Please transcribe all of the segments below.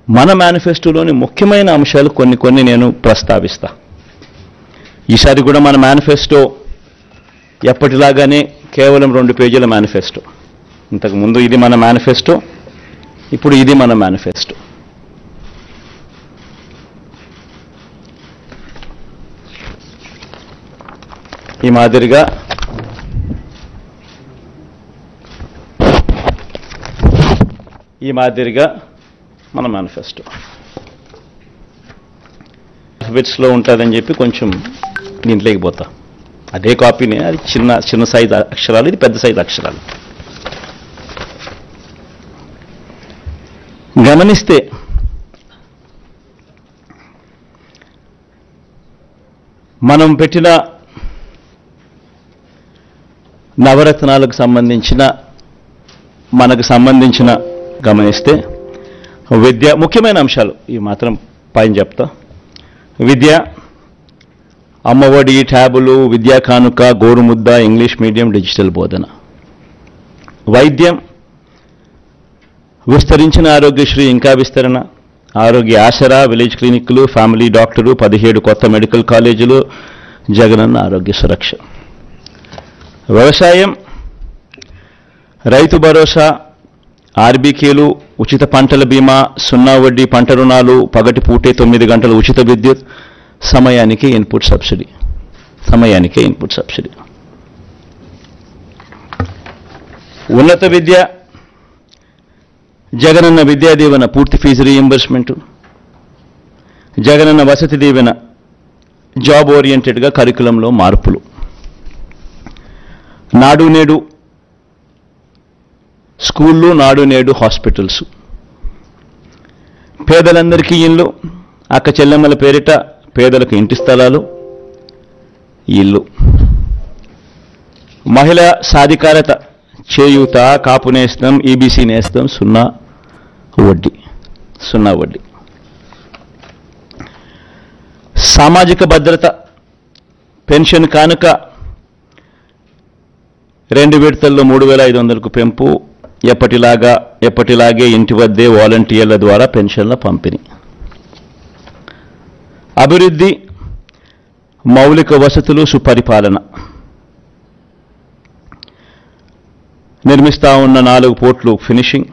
మన మేనిఫెస్టోలోని ముఖ్యమైన అంశాలు కొన్ని నేను ప్రస్తావిస్తా. ఈసారి కూడా మన మేనిఫెస్టో ఎప్పటిలాగానే కేవలం 2 పేజీల మేనిఫెస్టో. ఇంతకుముందు ఇది మన మేనిఫెస్టో, ఇప్పుడు ఇది మన మేనిఫెస్టో. ఈ మాదిరిగా మన మేనిఫెస్టో బిట్స్లో ఉంటుందని చెప్పి కొంచెం దీంట్లోకి పోతా. అదే కాపీనే, అది చిన్న సైజు అక్షరాలు, ఇది పెద్ద సైజు అక్షరాలు. గమనిస్తే మనం పెట్టిన నవరత్నాలకు మనకు సంబంధించిన గమనిస్తే విద్య ముఖ్యమైన అంశాలు ఈ మాత్రం పైన చెప్తా. విద్య, అమ్మఒడి, ట్యాబులు, విద్యా కానుక, గోరుముద్ద, ఇంగ్లీష్ మీడియం, డిజిటల్ బోధన. వైద్యం, విస్తరించిన ఆరోగ్యశ్రీ ఇంకా విస్తరణ, ఆరోగ్య ఆసరా, విలేజ్ క్లినిక్లు, ఫ్యామిలీ డాక్టరు, 17 కొత్త మెడికల్ కాలేజీలు, జగనన్న ఆరోగ్య సురక్ష. వ్యవసాయం, రైతు భరోసా, ఆర్బీకేలు, ఉచిత పంటల బీమా, 0 వడ్డీ పంట రుణాలు, పగటి పూటే 9 గంటల ఉచిత విద్యుత్, సమయానికే ఇన్పుట్ సబ్సిడీ. ఉన్నత విద్య, జగనన్న విద్యా దీవెన పూర్తి fee reimbursement, Jagananna Vasathi Deevena, job ఓరియంటెడ్గా కరికులంలో మార్పులు, నాడు నేడు స్కూళ్ళు, నాడు నేడు హాస్పిటల్స్, పేదలందరికీ ఇళ్ళు, అక్క చెల్లెమ్మల పేరిట పేదలకు ఇంటి స్థలాలు, ఇల్లు, మహిళా సాధికారత, చేయూత, కాపు నేస్తం, ఈబీసీ నేస్తం, 0 వడ్డీ. సామాజిక భద్రత, పెన్షన్ కానుక 2 విడతల్లో 3,500కు పెంపు, ఎప్పటిలాగే ఇంటి వద్దే వాలంటీర్ల ద్వారా పెన్షన్ల పంపిణీ. అభివృద్ధి, మౌలిక వసతులు, సుపరిపాలన. నిర్మిస్తా ఉన్న 4 పోర్ట్లు ఫినిషింగ్,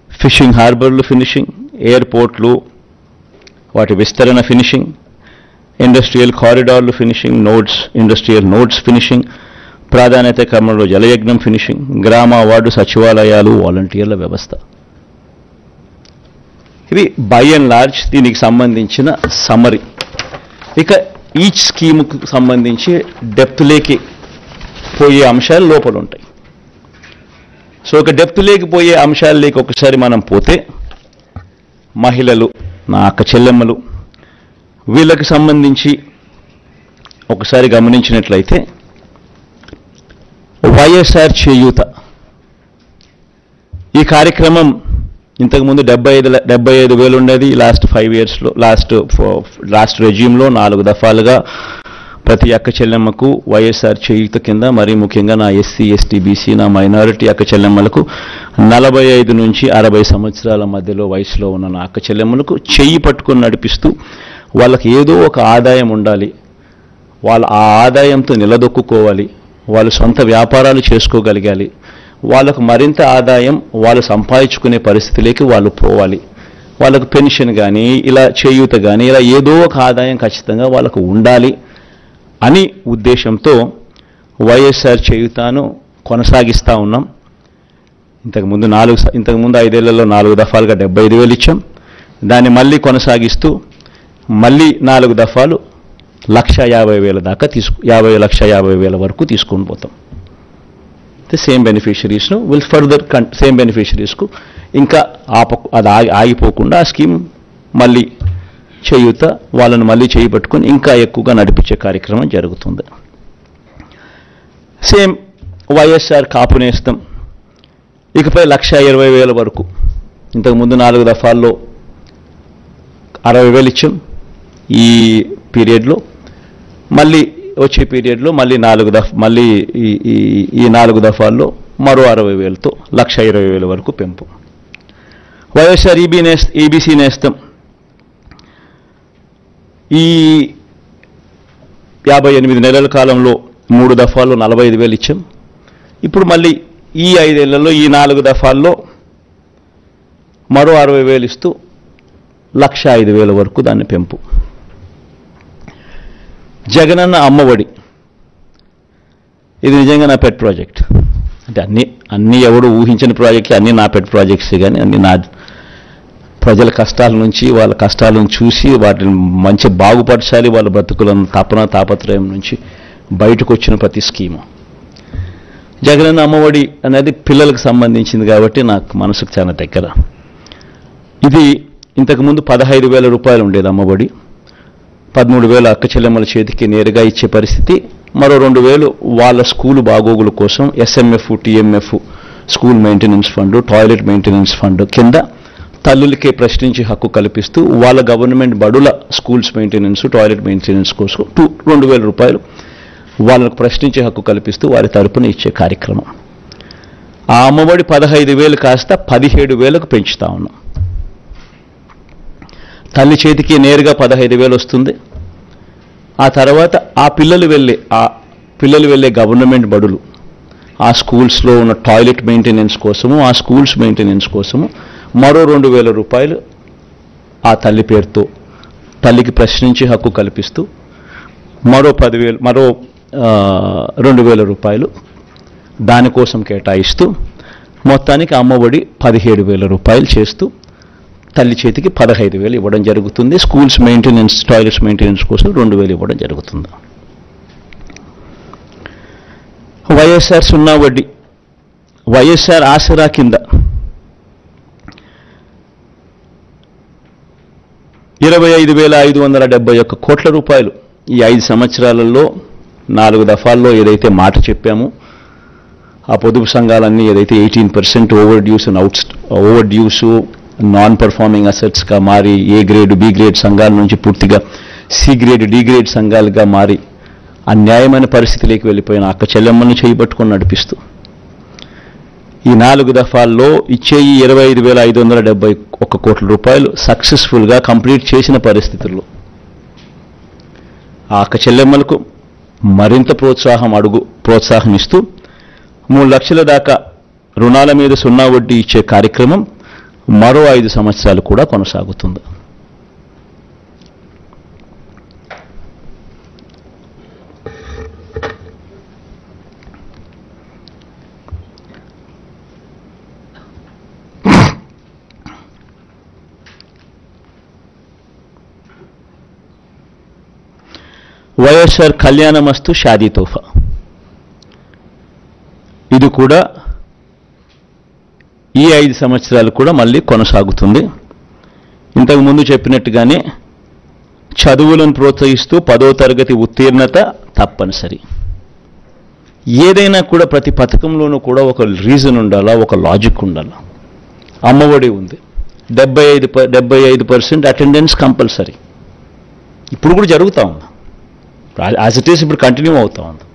ఫిషింగ్ హార్బర్లు ఫినిషింగ్, ఎయిర్పోర్ట్లు వాటి విస్తరణ ఫినిషింగ్, ఇండస్ట్రియల్ కారిడార్లు ఫినిషింగ్, ఇండస్ట్రియల్ నోడ్స్ ఫినిషింగ్, ప్రాధాన్యత క్రమంలో జలయజ్ఞం ఫినిషింగ్, గ్రామ వార్డు సచివాలయాలు, వాలంటీర్ల వ్యవస్థ. ఇవి బై అండ్ లార్జ్ దీనికి సంబంధించిన సమ్మరీ. ఇక ఈచ్ స్కీముకు సంబంధించి డెప్త్లోకి పోయే అంశాలు లోపల ఉంటాయి. సో ఒక డెప్త్లోకి పోయే అంశాలలోకి ఒకసారి మనం పోతే, మహిళలు, నా అక్క చెల్లెమ్మలు, వీళ్ళకి సంబంధించి ఒకసారి గమనించినట్లయితే వైఎస్ఆర్ చేయూత ఈ కార్యక్రమం ఇంతకుముందు 75,000 ఉండేది. లాస్ట్ 5 ఇయర్స్లో లాస్ట్ రెజ్యూమ్లో 4 దఫాలుగా ప్రతి అక్క చెల్లెమ్మకు వైఎస్ఆర్ చేయూత కింద, మరీ ముఖ్యంగా నా ఎస్సీ, ఎస్టీ, బీసీ, నా మైనారిటీ అక్క చెల్లెమ్మలకు 45 నుంచి 60 సంవత్సరాల మధ్యలో వయసులో ఉన్న నా అక్క చెల్లెమ్మలకు చెయ్యి పట్టుకొని నడిపిస్తూ వాళ్ళకి ఏదో ఒక ఆదాయం ఉండాలి, వాళ్ళ ఆ ఆదాయంతో నిలదొక్కుకోవాలి, వాళ్ళు సొంత వ్యాపారాలు చేసుకోగలగాలి, వాళ్ళకు మరింత ఆదాయం వాళ్ళు సంపాదించుకునే పరిస్థితిలోకి వాళ్ళు పోవాలి, వాళ్ళకు పెన్షన్ కానీ, ఇలా చేయూత కానీ, ఇలా ఏదో ఒక ఆదాయం ఖచ్చితంగా వాళ్ళకు ఉండాలి అని ఉద్దేశంతో వైఎస్ఆర్ చేయూతను కొనసాగిస్తూ ఉన్నాం. ఇంతకుముందు 5 ఏళ్లలో 4 దఫాలుగా 75,000 ఇచ్చాం. దాన్ని మళ్ళీ కొనసాగిస్తూ మళ్ళీ 4 దఫాలు 1,50,000 దాకా 50,50,000 వరకు తీసుకొని పోతాం. సేమ్ బెనిఫిషరీస్ను సేమ్ బెనిఫిషరీస్కు ఇంకా అది ఆగిపోకుండా ఆ స్కీమ్ మళ్ళీ చేయూత వాళ్ళను మళ్ళీ చేయబట్టుకొని ఇంకా ఎక్కువగా నడిపించే కార్యక్రమం జరుగుతుంది. సేమ్ వైఎస్ఆర్ కాపు నేస్తం ఇకపై 1,20,000 వరకు. ఇంతకుముందు 4 దఫాల్లో 60,000 ఇచ్చాం. ఈ పీరియడ్లో మళ్ళీ వచ్చే పీరియడ్లో మళ్ళీ ఈ 4 దఫాల్లో మరో 60,000తో 1,20,000 వరకు పెంపు. వైఎస్ఆర్ ఈబీసీ నేస్తం ఈ 58 నెలల కాలంలో 3 దఫాల్లో 45,000 ఇచ్చాం. ఇప్పుడు మళ్ళీ ఈ 5 ఏళ్లలో ఈ 4 దఫాల్లో మరో 60,000 ఇస్తూ 1,05,000 వరకు దాన్ని పెంపు. జగనన్న అమ్మఒడి ఇది నిజంగా నా పెట్ ప్రాజెక్ట్. అంటే అన్నీ ఎవడు ఊహించని ప్రాజెక్టులు, అన్నీ నా పెట్ ప్రాజెక్ట్సే. కానీ అన్నీ నా ప్రజల కష్టాల నుంచి, వాళ్ళ కష్టాలను చూసి వాటిని మంచి బాగుపరచాలి, వాళ్ళ బ్రతుకులను తాపత్రయం నుంచి బయటకు వచ్చిన ప్రతి స్కీము. జగనన్న అమ్మఒడి అనేది పిల్లలకు సంబంధించింది కాబట్టి నాకు మనసుకు చాలా దగ్గర. ఇది ఇంతకుముందు 15,000 రూపాయలు ఉండేది అమ్మఒడి. 13,000 అక్క చెల్లెమ్మల చేతికి నేరుగా ఇచ్చే పరిస్థితి. మరో 2,000 వాళ్ళ స్కూలు బాగోగుల కోసం SMF, TMF, school maintenance fund, toilet maintenance fund కింద తల్లులకే ప్రశ్నించి హక్కు కల్పిస్తూ వాళ్ళ గవర్నమెంట్ బడుల స్కూల్స్ మెయింటెనెన్స్, టాయిలెట్ మెయింటెనెన్స్ కోసం 2,000 రూపాయలు వాళ్ళకు ప్రశ్నించే హక్కు కల్పిస్తూ వారి తరపున ఇచ్చే కార్యక్రమం. ఆ అమ్మఒడి 15,000 కాస్త 17,000కు పెంచుతా ఉన్నాం. తల్లి చేతికి నేరుగా 15,000 వస్తుంది. ఆ తర్వాత ఆ పిల్లలు వెళ్ళే గవర్నమెంట్ బడులు, ఆ స్కూల్స్లో ఉన్న టాయిలెట్ మెయింటెనెన్స్ కోసము, ఆ స్కూల్స్ మెయింటెనెన్స్ కోసము మరో 2,000 రూపాయలు ఆ తల్లి పేరుతో తల్లికి ప్రశ్నించి హక్కు కల్పిస్తూ మరో 2,000 రూపాయలు దానికోసం కేటాయిస్తూ మొత్తానికి అమ్మఒడి 17,000 రూపాయలు చేస్తూ తల్లి చేతికి 15,000 ఇవ్వడం జరుగుతుంది. స్కూల్స్ మెయింటెనెన్స్, టాయిలెట్స్ మెయింటెనెన్స్ కోసం 2,000 ఇవ్వడం జరుగుతుంది. వైఎస్ఆర్ సున్నా వడ్డీ, వైఎస్ఆర్ ఆసరా కింద 25,571 కోట్ల రూపాయలు ఈ 5 సంవత్సరాలలో 4 దఫాల్లో ఏదైతే మాట చెప్పామో ఆ పొదుపు సంఘాలన్నీ ఏదైతే 18% ఓవర్ డ్యూస్ నాన్ పర్ఫార్మింగ్ అసెట్స్గా మారి ఏ గ్రేడ్, బి గ్రేడ్ సంఘాల నుంచి పూర్తిగా సి గ్రేడ్, డి గ్రేడ్ సంఘాలుగా మారి అన్యాయమైన పరిస్థితిలోకి వెళ్ళిపోయిన అక్క చెల్లెమ్మని చేయబట్టుకొని నడిపిస్తూ ఈ 4 దఫాల్లో ఇచ్చే ఈ 25,571 కోట్ల రూపాయలు సక్సెస్ఫుల్గా కంప్లీట్ చేసిన పరిస్థితుల్లో ఆ అక్క చెల్లెమ్మలకు మరింత ప్రోత్సాహం ఇస్తూ 3 లక్షల దాకా రుణాల మీద సున్నా వడ్డీ ఇచ్చే కార్యక్రమం మరో 5 సంవత్సరాలు కూడా కొనసాగుతుంది. వైఎస్ఆర్ కళ్యాణమస్తు షాదీ తోఫా, ఇది కూడా ఈ 5 సంవత్సరాలు కూడా మళ్ళీ కొనసాగుతుంది. ఇంతకుముందు చెప్పినట్టుగానే చదువులను ప్రోత్సహిస్తూ 10వ తరగతి ఉత్తీర్ణత తప్పనిసరి. ఏదైనా కూడా ప్రతి పథకంలోనూ కూడా ఒక రీజన్ ఉండాలా, ఒక లాజిక్ ఉండాలా. అమ్మఒడి ఉంది, 75% అటెండెన్స్ కంపల్సరీ. ఇప్పుడు కూడా జరుగుతూ ఉంది, యాజ్ ఇట్ ఈస్ ఇప్పుడు కంటిన్యూ అవుతూ ఉంది.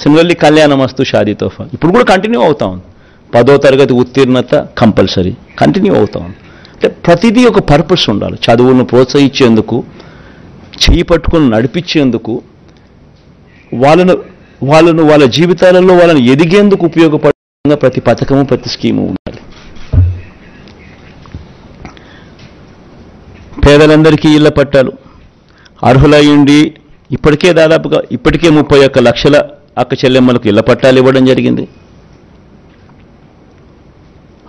సిమిలర్లీ కళ్యాణమస్తు షాదీ తోఫా ఇప్పుడు కూడా కంటిన్యూ అవుతూ ఉంది. 10వ తరగతి ఉత్తీర్ణత కంపల్సరీ కంటిన్యూ అవుతూ ఉంది. అంటే ప్రతిదీ ఒక పర్పస్ ఉండాలి. చదువులను ప్రోత్సహించేందుకు, చేయి పట్టుకుని నడిపించేందుకు, వాళ్ళ జీవితాలలో వాళ్ళని ఎదిగేందుకు ఉపయోగపడే ప్రతి పథకము, ప్రతి స్కీము ఉండాలి. పేదలందరికీ ఇళ్ల పట్టాలు అర్హులయ్యుండి ఇప్పటికే 31 లక్షల అక్క చెల్లెమ్మలకు ఇళ్ల పట్టాలు ఇవ్వడం జరిగింది.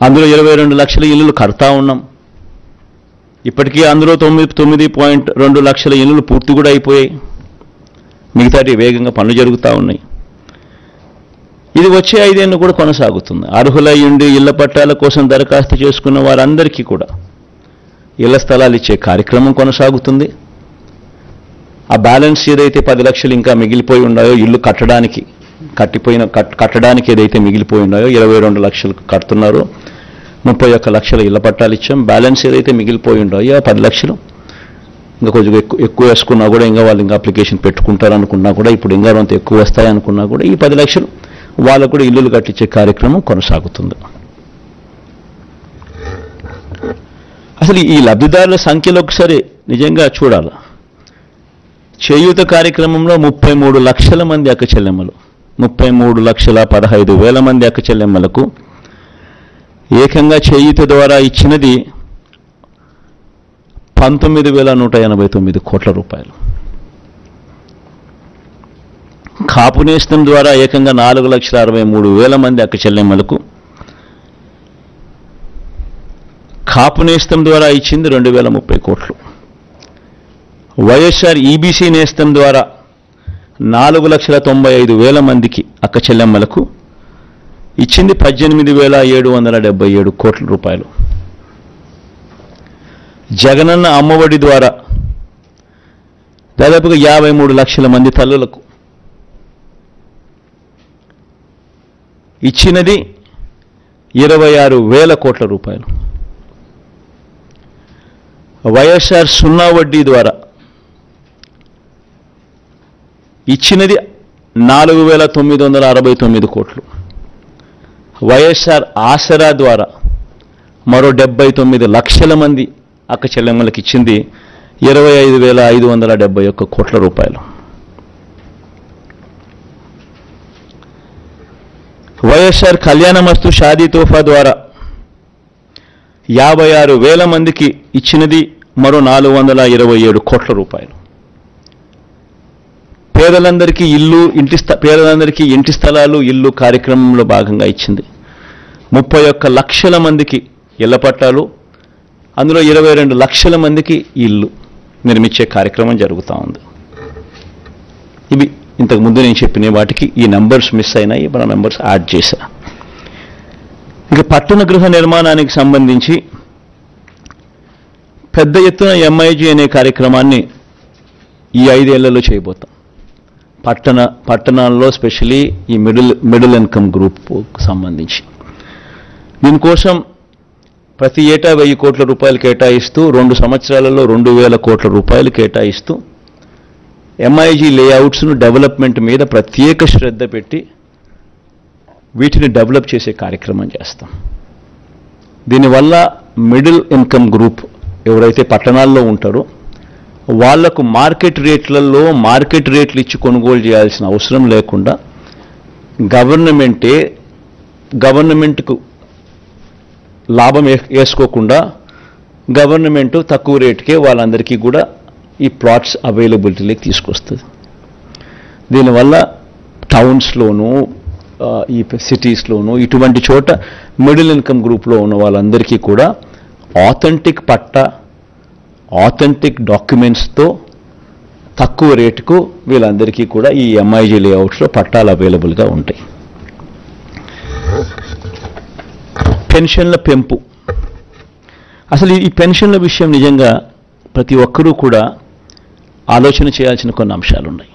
అందులో 22 లక్షల ఇళ్ళు కడతా ఉన్నాం. ఇప్పటికీ అందులో 9.2 లక్షల ఇళ్ళు పూర్తి కూడా అయిపోయాయి. మిగతాటి వేగంగా పనులు జరుగుతూ ఉన్నాయి. ఇది వచ్చే 5 ఏళ్ళు కూడా కొనసాగుతుంది. అర్హులయ్యుండి ఇళ్ల పట్టాల కోసం దరఖాస్తు చేసుకున్న వారందరికీ కూడా ఇళ్ల స్థలాలు ఇచ్చే కార్యక్రమం కొనసాగుతుంది. ఆ బ్యాలెన్స్ ఏదైతే 10 లక్షలు ఇంకా మిగిలిపోయి ఉన్నాయో ఇల్లు కట్టడానికి ఏదైతే మిగిలిపోయి ఉన్నాయో 22 లక్షలు కడుతున్నారో 31 లక్షల ఇళ్ల పట్టాలు ఇచ్చాం. బ్యాలెన్స్ ఏదైతే మిగిలిపోయి ఉన్నాయో 10 లక్షలు ఇంకా కొంచెం ఎక్కువ వేసుకున్నా కూడా ఇంకా వాళ్ళు ఇంకా అప్లికేషన్ పెట్టుకుంటారనుకున్నా కూడా ఇప్పుడు ఇంకా అంత ఎక్కువ వస్తాయనుకున్నా కూడా ఈ 10 లక్షలు వాళ్ళకు కూడా ఇల్లులు కట్టించే కార్యక్రమం కొనసాగుతుంది. అసలు ఈ లబ్ధిదారుల సంఖ్యలో ఒకసారి నిజంగా చూడాలి. చేయూత కార్యక్రమంలో 33 లక్షల మంది అక్క చెల్లెమ్మలు, 33,15,000 మంది అక్క చెల్లెమ్మలకు ఏకంగా చేయూత ద్వారా ఇచ్చినది 19,189 కోట్ల రూపాయలు. కాపు నేస్తం ద్వారా ఏకంగా 4,63,000 మంది అక్క చెల్లెమ్మలకు కాపు నేస్తం ద్వారా ఇచ్చింది 2,030 కోట్లు. వైఎస్ఆర్ ఈబీసీ నేస్తం ద్వారా 4,95,000 మందికి అక్క చెల్లెమ్మలకు ఇచ్చింది 18,777 కోట్ల రూపాయలు. జగనన్న అమ్మఒడి ద్వారా దాదాపుగా 53 లక్షల మంది తల్లులకు ఇచ్చినది 26,000 కోట్ల రూపాయలు. వైఎస్ఆర్ సున్నా వడ్డీ ద్వారా ఇచ్చినది 4,969 కోట్లు. వైఎస్ఆర్ ఆసరా ద్వారా మరో 79 లక్షల మంది అక్క చెల్లెమ్మలకు ఇచ్చింది 25,571 కోట్ల రూపాయలు. వైఎస్ఆర్ కళ్యాణమస్తు షాదీ తోఫా ద్వారా 56,000 మందికి ఇచ్చినది మరో 427 కోట్ల రూపాయలు. పేదలందరికీ ఇంటి స్థలాలు ఇల్లు కార్యక్రమంలో భాగంగా ఇచ్చింది 31 లక్షల మందికి ఇళ్ల పట్టాలు, అందులో 22 లక్షల మందికి ఇల్లు నిర్మించే కార్యక్రమం జరుగుతూ ఉంది. ఇవి ఇంతకుముందు నేను చెప్పిన వాటికి ఈ నెంబర్స్ మిస్ అయినాయి, మన నెంబర్స్ యాడ్ చేశా. ఇక పట్టణ గృహ నిర్మాణానికి సంబంధించి పెద్ద ఎత్తున ఎంఐజీ అనే కార్యక్రమాన్ని ఈ 5 ఏళ్లలో చేయబోతాం. పట్టణాల్లో స్పెషలీ ఈ మిడిల్ ఇన్కమ్ గ్రూప్కు సంబంధించి దీనికోసం ప్రతి ఏటా 1,000 కోట్ల రూపాయలు కేటాయిస్తూ 2 సంవత్సరాలలో 2,000 కోట్ల రూపాయలు కేటాయిస్తూ ఎంఐజీ లేఅవుట్స్ను డెవలప్మెంట్ మీద ప్రత్యేక శ్రద్ధ పెట్టి వీటిని డెవలప్ చేసే కార్యక్రమం చేస్తాం. దీనివల్ల మిడిల్ ఇన్కమ్ గ్రూప్ ఎవరైతే పట్టణాల్లో ఉంటారో వాళ్లకు మార్కెట్ రేట్లు ఇచ్చి కొనుగోలు చేయాల్సిన అవసరం లేకుండా గవర్నమెంట్కు లాభం వేసుకోకుండా గవర్నమెంట్ తక్కువ రేటుకే వాళ్ళందరికీ కూడా ఈ ప్లాట్స్ అవైలబిలిటీలోకి తీసుకొస్తుంది. దీనివల్ల టౌన్స్లోనూ ఈ సిటీస్లోనూ ఇటువంటి చోట మిడిల్ ఇన్కమ్ గ్రూప్లో ఉన్న వాళ్ళందరికీ కూడా ఆథెంటిక్ డాక్యుమెంట్స్తో తక్కువ రేటుకు వీళ్ళందరికీ కూడా ఈ ఎంఐజీ లేఅవుట్స్లో పట్టాలు అవైలబుల్గా ఉంటాయి. పెన్షన్ల పెంపు, అసలు ఈ పెన్షన్ల విషయం నిజంగా ప్రతి ఒక్కరూ కూడా ఆలోచన చేయాల్సిన కొన్ని అంశాలు ఉన్నాయి.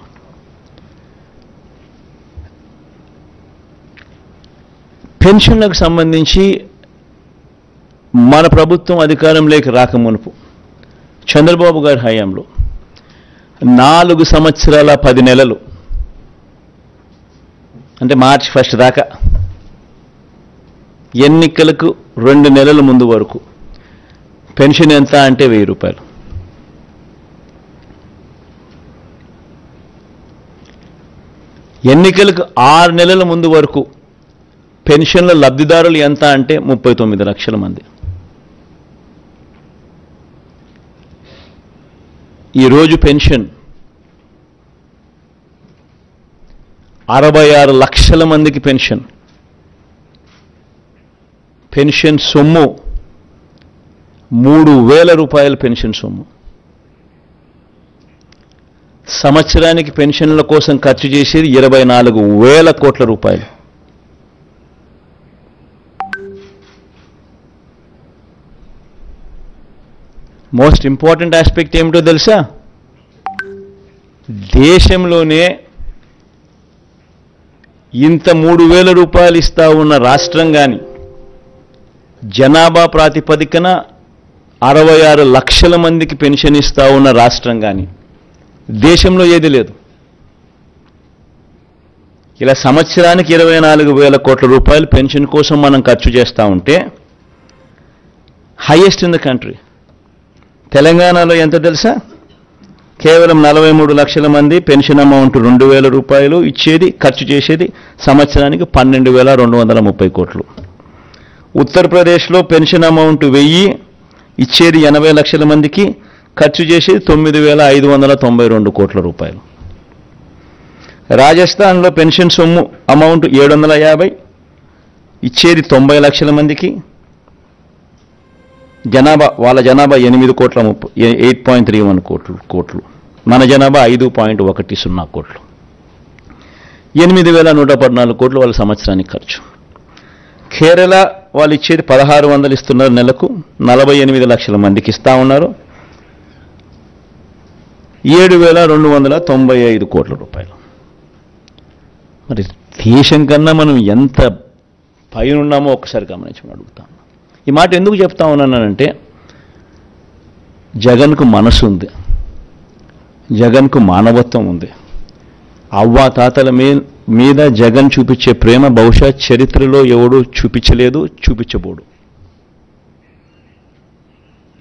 పెన్షన్లకు సంబంధించి మన ప్రభుత్వం అధికారంలోకి రాకమునుపు చంద్రబాబు గారి హయాంలో 4 సంవత్సరాల 10 నెలలు అంటే మార్చి 1 దాకా ఎన్నికలకు 2 నెలల ముందు వరకు పెన్షన్ ఎంత అంటే 1,000 రూపాయలు. ఎన్నికలకు 6 నెలల ముందు వరకు పెన్షన్ల లబ్ధిదారులు ఎంత అంటే 39 లక్షల మంది. ఈరోజు పెన్షన్ 66 లక్షల మందికి పెన్షన్ సొమ్ము 3,000 రూపాయల పెన్షన్ సొమ్ము. సంవత్సరానికి పెన్షన్ల కోసం ఖర్చు చేసేది 24,000 కోట్ల రూపాయలు. మోస్ట్ ఇంపార్టెంట్ ఆస్పెక్ట్ ఏమిటో తెలుసా? దేశంలోనే ఇంత 3,000 రూపాయలు ఇస్తా ఉన్న రాష్ట్రం కానీ, జనాభా ప్రాతిపదికన 66 లక్షల మందికి పెన్షన్ ఇస్తా ఉన్న రాష్ట్రం కానీ దేశంలో ఏది లేదు. ఇలా సంవత్సరానికి 24,000 కోట్ల రూపాయలు పెన్షన్ కోసం మనం ఖర్చు చేస్తూ ఉంటే హైయెస్ట్ ఇన్ ద కంట్రీ. తెలంగాణలో ఎంత తెలుసా? కేవలం 43 లక్షల మంది పెన్షన్ అమౌంట్ 2,000 రూపాయలు ఇచ్చేది, ఖర్చు చేసేది సంవత్సరానికి 12,230 కోట్లు. ఉత్తరప్రదేశ్లో పెన్షన్ అమౌంట్ 1000 ఇచ్చేది 80 లక్షల మందికి, ఖర్చు చేసేది 9,592 కోట్ల రూపాయలు. రాజస్థాన్లో పెన్షన్ సొమ్ము అమౌంట్ 750 ఇచ్చేది 90 లక్షల మందికి, వాళ్ళ జనాభా 8.31 కోట్లు, మన జనాభా 5.10 కోట్లు. 8,114 కోట్లు వాళ్ళ సంవత్సరానికి ఖర్చు. కేరళ వాళ్ళు ఇచ్చేది 1,600 ఇస్తున్నారు నెలకు, 48 లక్షల మందికి ఇస్తా ఉన్నారు, 7,295 కోట్ల రూపాయలు. మరి దేశం కన్నా మనం ఎంత పైన ఉన్నామో ఒక్కసారి గమనించమని అడుగుతాం. ఈ మాట ఎందుకు చెప్తా ఉన్నానంటే, జగన్కు మనసు ఉంది, జగన్కు మానవత్వం ఉంది. అవ్వాతాతల మీద జగన్ చూపించే ప్రేమ బహుశా చరిత్రలో ఎవడూ చూపించలేదు, చూపించబోడు.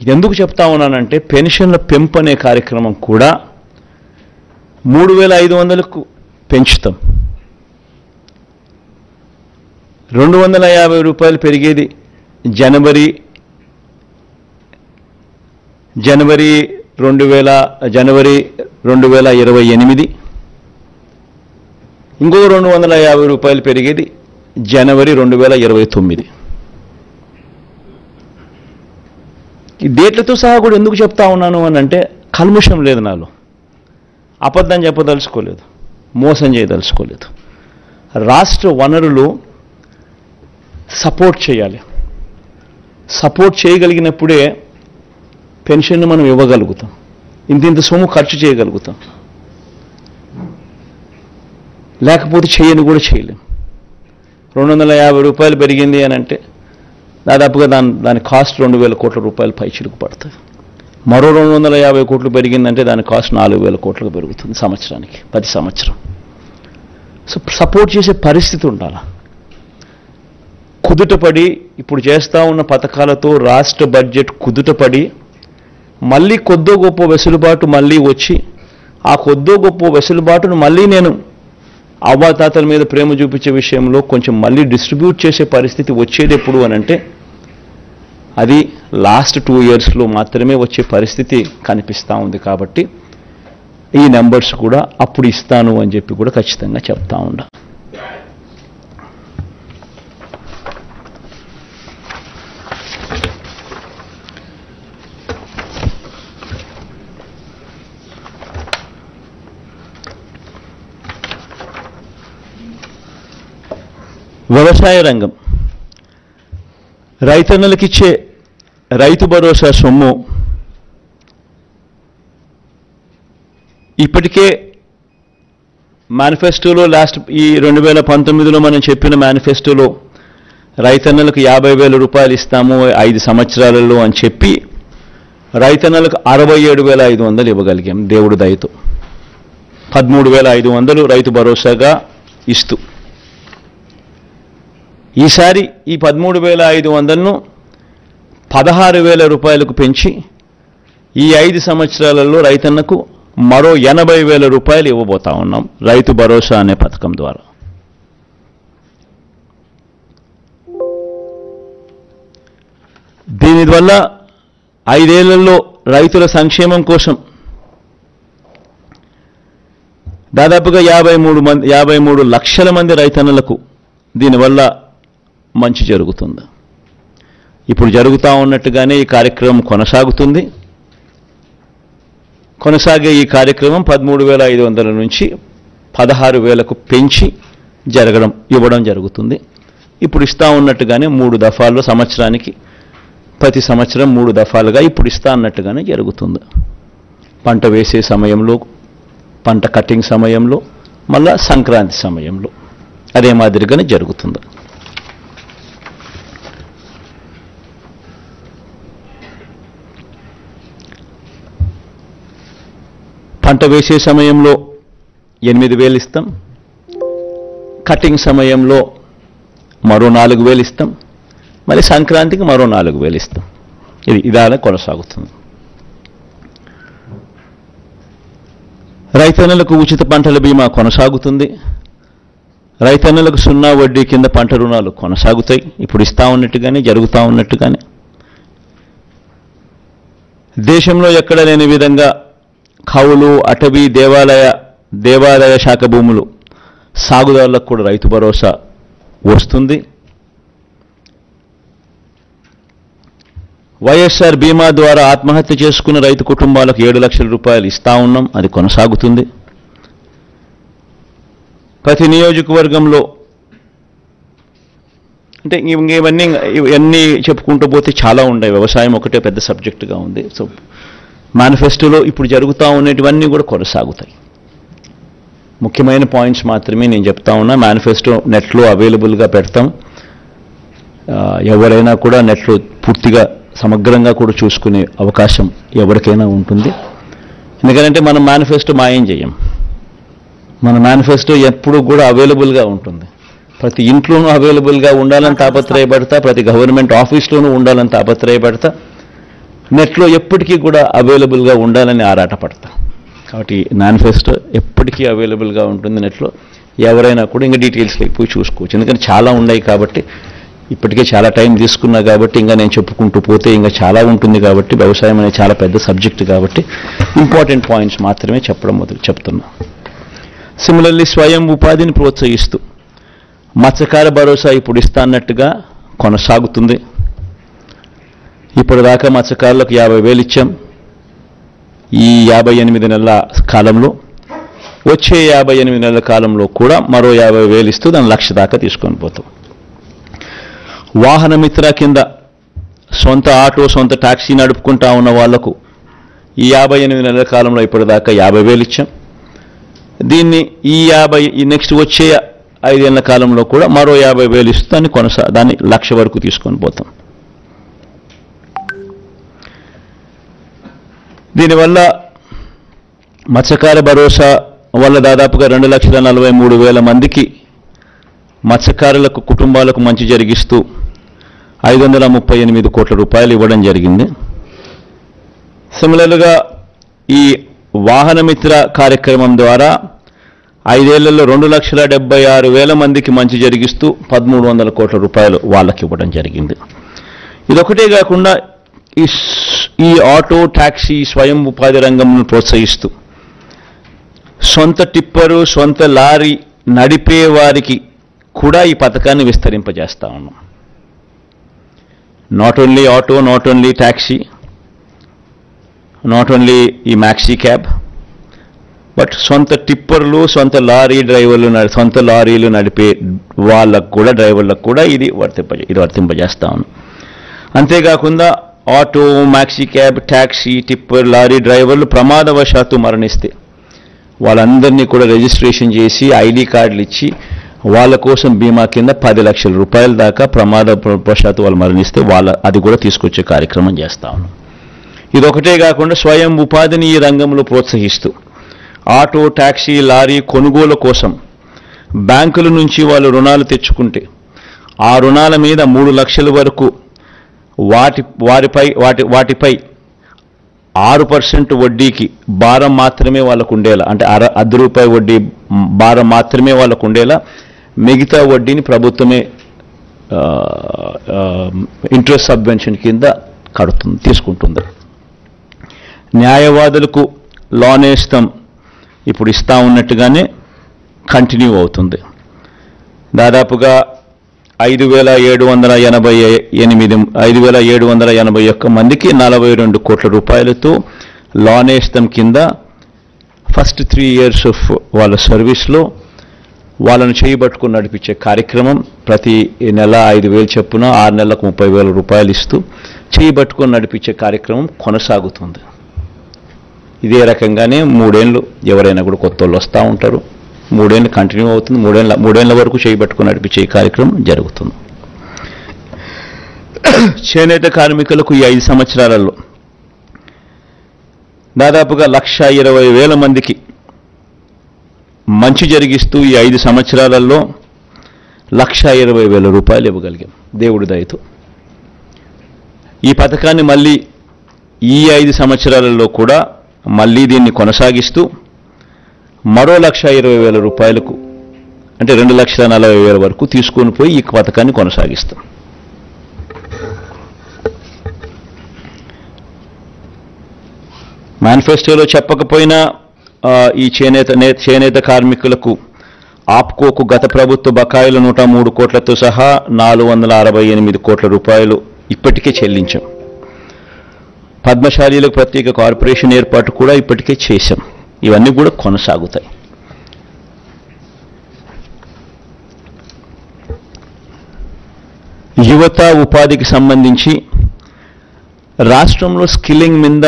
ఇది ఎందుకు చెప్తా ఉన్నానంటే, పెన్షన్ల పెంపు అనే కార్యక్రమం కూడా 3,500కు పెంచుతాం. 250 రూపాయలు పెరిగేది జనవరి 2028, ఇంకో 250 రూపాయలు పెరిగేది జనవరి 2029. ఈ డేట్లతో సహా కూడా ఎందుకు చెప్తా ఉన్నాను అని అంటే, కల్ముషం లేదు నాలో, అబద్ధం చెప్పదలుచుకోలేదు, మోసం చేయదలుచుకోలేదు. రాష్ట్ర వనరులు సపోర్ట్ చేయాలి. సపోర్ట్ చేయగలిగినప్పుడే పెన్షన్ను మనం ఇవ్వగలుగుతాం, ఇంత సొమ్ము ఖర్చు చేయగలుగుతాం. లేకపోతే చేయని కూడా చేయలేం. 250 రూపాయలు పెరిగింది అని అంటే దాదాపుగా దాని కాస్ట్ 2,000 కోట్ల రూపాయలు పైచిలుకు పడుతుంది. మరో 250 కోట్లు పెరిగిందంటే దాని కాస్ట్ 4,000 కోట్లకు పెరుగుతుంది సంవత్సరానికి, ప్రతి సంవత్సరం. సో సపోర్ట్ చేసే పరిస్థితి ఉండాలి. కుదుటపడి ఇప్పుడు చేస్తూ ఉన్న పథకాలతో రాష్ట్ర బడ్జెట్ కుదుటపడి మళ్ళీ కొద్దో గొప్ప వెసులుబాటు మళ్ళీ వచ్చి, ఆ కొద్దో గొప్ప వెసులుబాటును మళ్ళీ నేను అవ్వాతాతల మీద ప్రేమ చూపించే విషయంలో కొంచెం మళ్ళీ డిస్ట్రిబ్యూట్ చేసే పరిస్థితి వచ్చేది ఎప్పుడు అని అంటే, అది లాస్ట్ 2 ఇయర్స్లో మాత్రమే వచ్చే పరిస్థితి కనిపిస్తూ ఉంది. కాబట్టి ఈ నెంబర్స్ కూడా అప్పుడు ఇస్తాను అని చెప్పి కూడా ఖచ్చితంగా చెప్తా ఉండా. వ్యవసాయ రంగం, రైతన్నలకిచ్చే రైతు భరోసా సొమ్ము ఇప్పటికే మేనిఫెస్టోలో ఈ 2019లో మనం చెప్పిన మేనిఫెస్టోలో రైతన్నలకు 50,000 రూపాయలు ఇస్తాము 5 సంవత్సరాలలో అని చెప్పి రైతన్నలకు 67,500 ఇవ్వగలిగాం దేవుడి దయతో. 13,500 రైతు భరోసాగా ఇస్తూ, ఈసారి ఈ 13,500ను 16,000 రూపాయలకు పెంచి ఈ 5 సంవత్సరాలలో రైతన్నకు మరో 80,000 రూపాయలు ఇవ్వబోతా ఉన్నాం రైతు భరోసా అనే పథకం ద్వారా. దీనివల్ల 5 ఏళ్లలో రైతుల సంక్షేమం కోసం దాదాపుగా 53 లక్షల మంది రైతన్నలకు దీనివల్ల మంచి జరుగుతుంది. ఇప్పుడు జరుగుతూ ఉన్నట్టుగానే ఈ కార్యక్రమం కొనసాగుతుంది. కొనసాగే ఈ కార్యక్రమం 13,500 నుంచి 16,000కు పెంచి ఇవ్వడం జరుగుతుంది. ఇప్పుడు ఇస్తా ఉన్నట్టుగానే 3 దఫాల్లో సంవత్సరానికి, ప్రతి సంవత్సరం 3 దఫాలుగా ఇప్పుడు ఇస్తా అన్నట్టుగానే జరుగుతుంది. పంట వేసే సమయంలో, పంట కటింగ్ సమయంలో, మళ్ళా సంక్రాంతి సమయంలో అదే మాదిరిగానే జరుగుతుంది. పంట వేసే సమయంలో 8,000 ఇస్తాం, కటింగ్ సమయంలో మరో 4,000 ఇస్తాం, మళ్ళీ సంక్రాంతికి మరో 4,000 ఇస్తాం. ఇది ఇదాల కొనసాగుతుంది. రైతన్నలకు ఉచిత పంటల బీమా కొనసాగుతుంది. రైతన్నలకు 0 వడ్డీ కింద పంట రుణాలు కొనసాగుతాయి. ఇప్పుడు ఇస్తా ఉన్నట్టుగానే జరుగుతూ ఉన్నట్టుగానే దేశంలో ఎక్కడ లేని విధంగా కౌలు, అటవీ, దేవాదాయ శాఖ భూములు సాగుదారులకు కూడా రైతు భరోసా వస్తుంది. వైఎస్ఆర్ బీమా ద్వారా ఆత్మహత్య చేసుకున్న రైతు కుటుంబాలకు 7 లక్షల రూపాయలు ఇస్తా ఉన్నాం. అది కొనసాగుతుంది. ప్రతి నియోజకవర్గంలో అంటే ఇవన్నీ చెప్పుకుంటూ పోతే చాలా ఉన్నాయి. వ్యవసాయం ఒకటే పెద్ద సబ్జెక్టుగా ఉంది. సో మేనిఫెస్టోలో ఇప్పుడు జరుగుతూ ఉన్నటివన్నీ కూడా కొనసాగుతాయి. ముఖ్యమైన పాయింట్స్ మాత్రమే నేను చెప్తా ఉన్నా. మేనిఫెస్టో నెట్లో అవైలబుల్గా పెడతాం. ఎవరైనా కూడా నెట్లో పూర్తిగా సమగ్రంగా కూడా చూసుకునే అవకాశం ఎవరికైనా ఉంటుంది. ఎందుకంటే మనం మేనిఫెస్టో మాయం చేయం. మన మేనిఫెస్టో ఎప్పుడు కూడా అవైలబుల్గా ఉంటుంది. ప్రతి ఇంట్లోనూ అవైలబుల్గా ఉండాలని తాపత్రయపడతా, ప్రతి గవర్నమెంట్ ఆఫీస్లోనూ ఉండాలని తాపత్రయపడతా, నెట్లో ఎప్పటికీ కూడా అవైలబుల్గా ఉండాలని ఆరాటపడతా. కాబట్టి మేనిఫెస్టో ఎప్పటికీ అవైలబుల్గా ఉంటుంది నెట్లో. ఎవరైనా కూడా ఇంకా డీటెయిల్స్లోకి పోయి చూసుకోవచ్చు. ఎందుకంటే చాలా ఉన్నాయి కాబట్టి, ఇప్పటికే చాలా టైం తీసుకున్నా కాబట్టి ఇంకా నేను చెప్పుకుంటూ పోతే ఇంకా చాలా ఉంటుంది కాబట్టి, వ్యవసాయం అనేది చాలా పెద్ద సబ్జెక్టు కాబట్టి ఇంపార్టెంట్ పాయింట్స్ మాత్రమే చెప్తున్నా. సిమిలర్లీ స్వయం ఉపాధిని ప్రోత్సహిస్తూ మత్స్యకార భరోసా ఇప్పుడు ఇస్తాన్నట్టుగా కొనసాగుతుంది. ఇప్పటిదాకా మత్స్యకారులకు 50,000 ఇచ్చాం. ఈ 58 నెలల కాలంలో, వచ్చే 58 నెలల కాలంలో కూడా మరో 50,000 ఇస్తూ దాన్ని 1,00,000 దాకా తీసుకొని పోతాం. వాహన మిత్ర కింద సొంత ఆటో, సొంత టాక్సీ నడుపుకుంటా ఉన్న వాళ్లకు ఈ 58 నెలల కాలంలో ఇప్పటిదాకా 50,000 ఇచ్చాం. దీన్ని ఈ నెక్స్ట్ వచ్చే 5 ఏళ్ల కాలంలో కూడా మరో 50,000 ఇస్తూ దాన్ని 1,00,000 వరకు తీసుకొని పోతాం. దీనివల్ల మత్స్యకార భరోసా వల్ల దాదాపుగా 2,43,000 మందికి మత్స్యకారులకు కుటుంబాలకు మంచి జరిగిస్తూ 538 కోట్ల రూపాయలు ఇవ్వడం జరిగింది. సిమిలర్గా ఈ వాహన మిత్ర కార్యక్రమం ద్వారా 5 ఏళ్లలో 2,76,000 మందికి మంచి జరిగిస్తూ 1,300 కోట్ల రూపాయలు వాళ్ళకి ఇవ్వడం జరిగింది. ఇదొకటే కాకుండా ఈ ఆటో, టాక్సీ, స్వయం ఉపాధి రంగంను ప్రోత్సహిస్తూ సొంత టిప్పరు, సొంత లారీ నడిపే వారికి కూడా ఈ పథకాన్ని విస్తరింపజేస్తా ఉన్నాం. Not only auto, not only taxi, not only ఈ మ్యాక్సీ క్యాబ్, బట్ సొంత టిప్పర్లు, సొంత లారీ డ్రైవర్లు, సొంత లారీలు నడిపే వాళ్ళకు కూడా, డ్రైవర్లకు కూడా ఇది వర్తింపజేస్తా ఉన్నాం. అంతేకాకుండా auto, maxi cab, taxi, tipper, lorry డ్రైవర్లు ప్రమాదవశాత్తు మరణిస్తే వాళ్ళందరినీ కూడా రిజిస్ట్రేషన్ చేసి ఐడి కార్డులు ఇచ్చి వాళ్ళ కోసం బీమా కింద 10 లక్షల రూపాయల దాకా ప్రమాదవశాత్తు వాళ్ళు మరణిస్తే అది కూడా తీసుకొచ్చే కార్యక్రమం చేస్తా ఉన్నాం. ఇదొకటే కాకుండా స్వయం ఉపాధిని ఈ రంగంలో ప్రోత్సహిస్తూ ఆటో, టాక్సీ, లారీ కొనుగోలు కోసం బ్యాంకుల నుంచి వాళ్ళు రుణాలు తెచ్చుకుంటే ఆ రుణాల మీద 3 లక్షల వరకు వాటిపై 6% వడ్డీకి భారం మాత్రమే వాళ్ళకు ఉండేలా, అంటే ₹1 వడ్డీ భారం మాత్రమే వాళ్ళకు ఉండేలా మిగతా వడ్డీని ప్రభుత్వమే ఇంట్రెస్ట్ సబ్వెన్షన్ కింద తీసుకుంటుంది. న్యాయవాదులకు లోన్ నేస్తం ఇప్పుడు ఇస్తా ఉన్నట్టుగానే కంటిన్యూ అవుతుంది. దాదాపుగా 5,781 మందికి 42 కోట్ల రూపాయలతో లోన్ నేస్తం కింద ఫస్ట్ 3 years ఆఫ్ వాళ్ళ సర్వీస్లో వాళ్ళను చేయబట్టుకుని నడిపించే కార్యక్రమం ప్రతి నెల 5,000 చొప్పున 6 నెలలకు 30,000 రూపాయలు ఇస్తూ చేయబట్టుకుని నడిపించే కార్యక్రమం కొనసాగుతుంది. ఇదే రకంగానే 3 ఏళ్ళు ఎవరైనా కూడా కొత్త వాళ్ళు వస్తూ ఉంటారు. 3 ఏళ్ళు కంటిన్యూ అవుతుంది. 3 ఏళ్ల వరకు చేయబట్టుకుని నడిపించే కార్యక్రమం జరుగుతుంది. చేనేత కార్మికులకు ఈ 5 సంవత్సరాలలో దాదాపుగా 1,20,000 మందికి మంచి జరిగిస్తూ ఈ 5 సంవత్సరాలలో 1,20,000 రూపాయలు ఇవ్వగలిగాం దేవుడి దయతో. ఈ పథకాన్ని మళ్ళీ ఈ 5 సంవత్సరాలలో కూడా మళ్ళీ దీన్ని కొనసాగిస్తూ మరో 1,20,000 రూపాయలకు అంటే 2,40,000 వరకు తీసుకొని పోయి ఈ పథకాన్ని కొనసాగిస్తాం. మేనిఫెస్టోలో చెప్పకపోయినా ఈ చేనేత కార్మికులకు ఆప్కోకు గత ప్రభుత్వ బకాయిలు 103 కోట్లతో సహా 468 కోట్ల రూపాయలు ఇప్పటికే చెల్లించాం. పద్మశాలీలకు ప్రత్యేక కార్పొరేషన్ ఏర్పాటు కూడా ఇప్పటికే చేశాం. ఇవన్నీ కూడా కొనసాగుతాయి. యువత ఉపాధికి సంబంధించి రాష్ట్రంలో స్కిల్లింగ్ మీద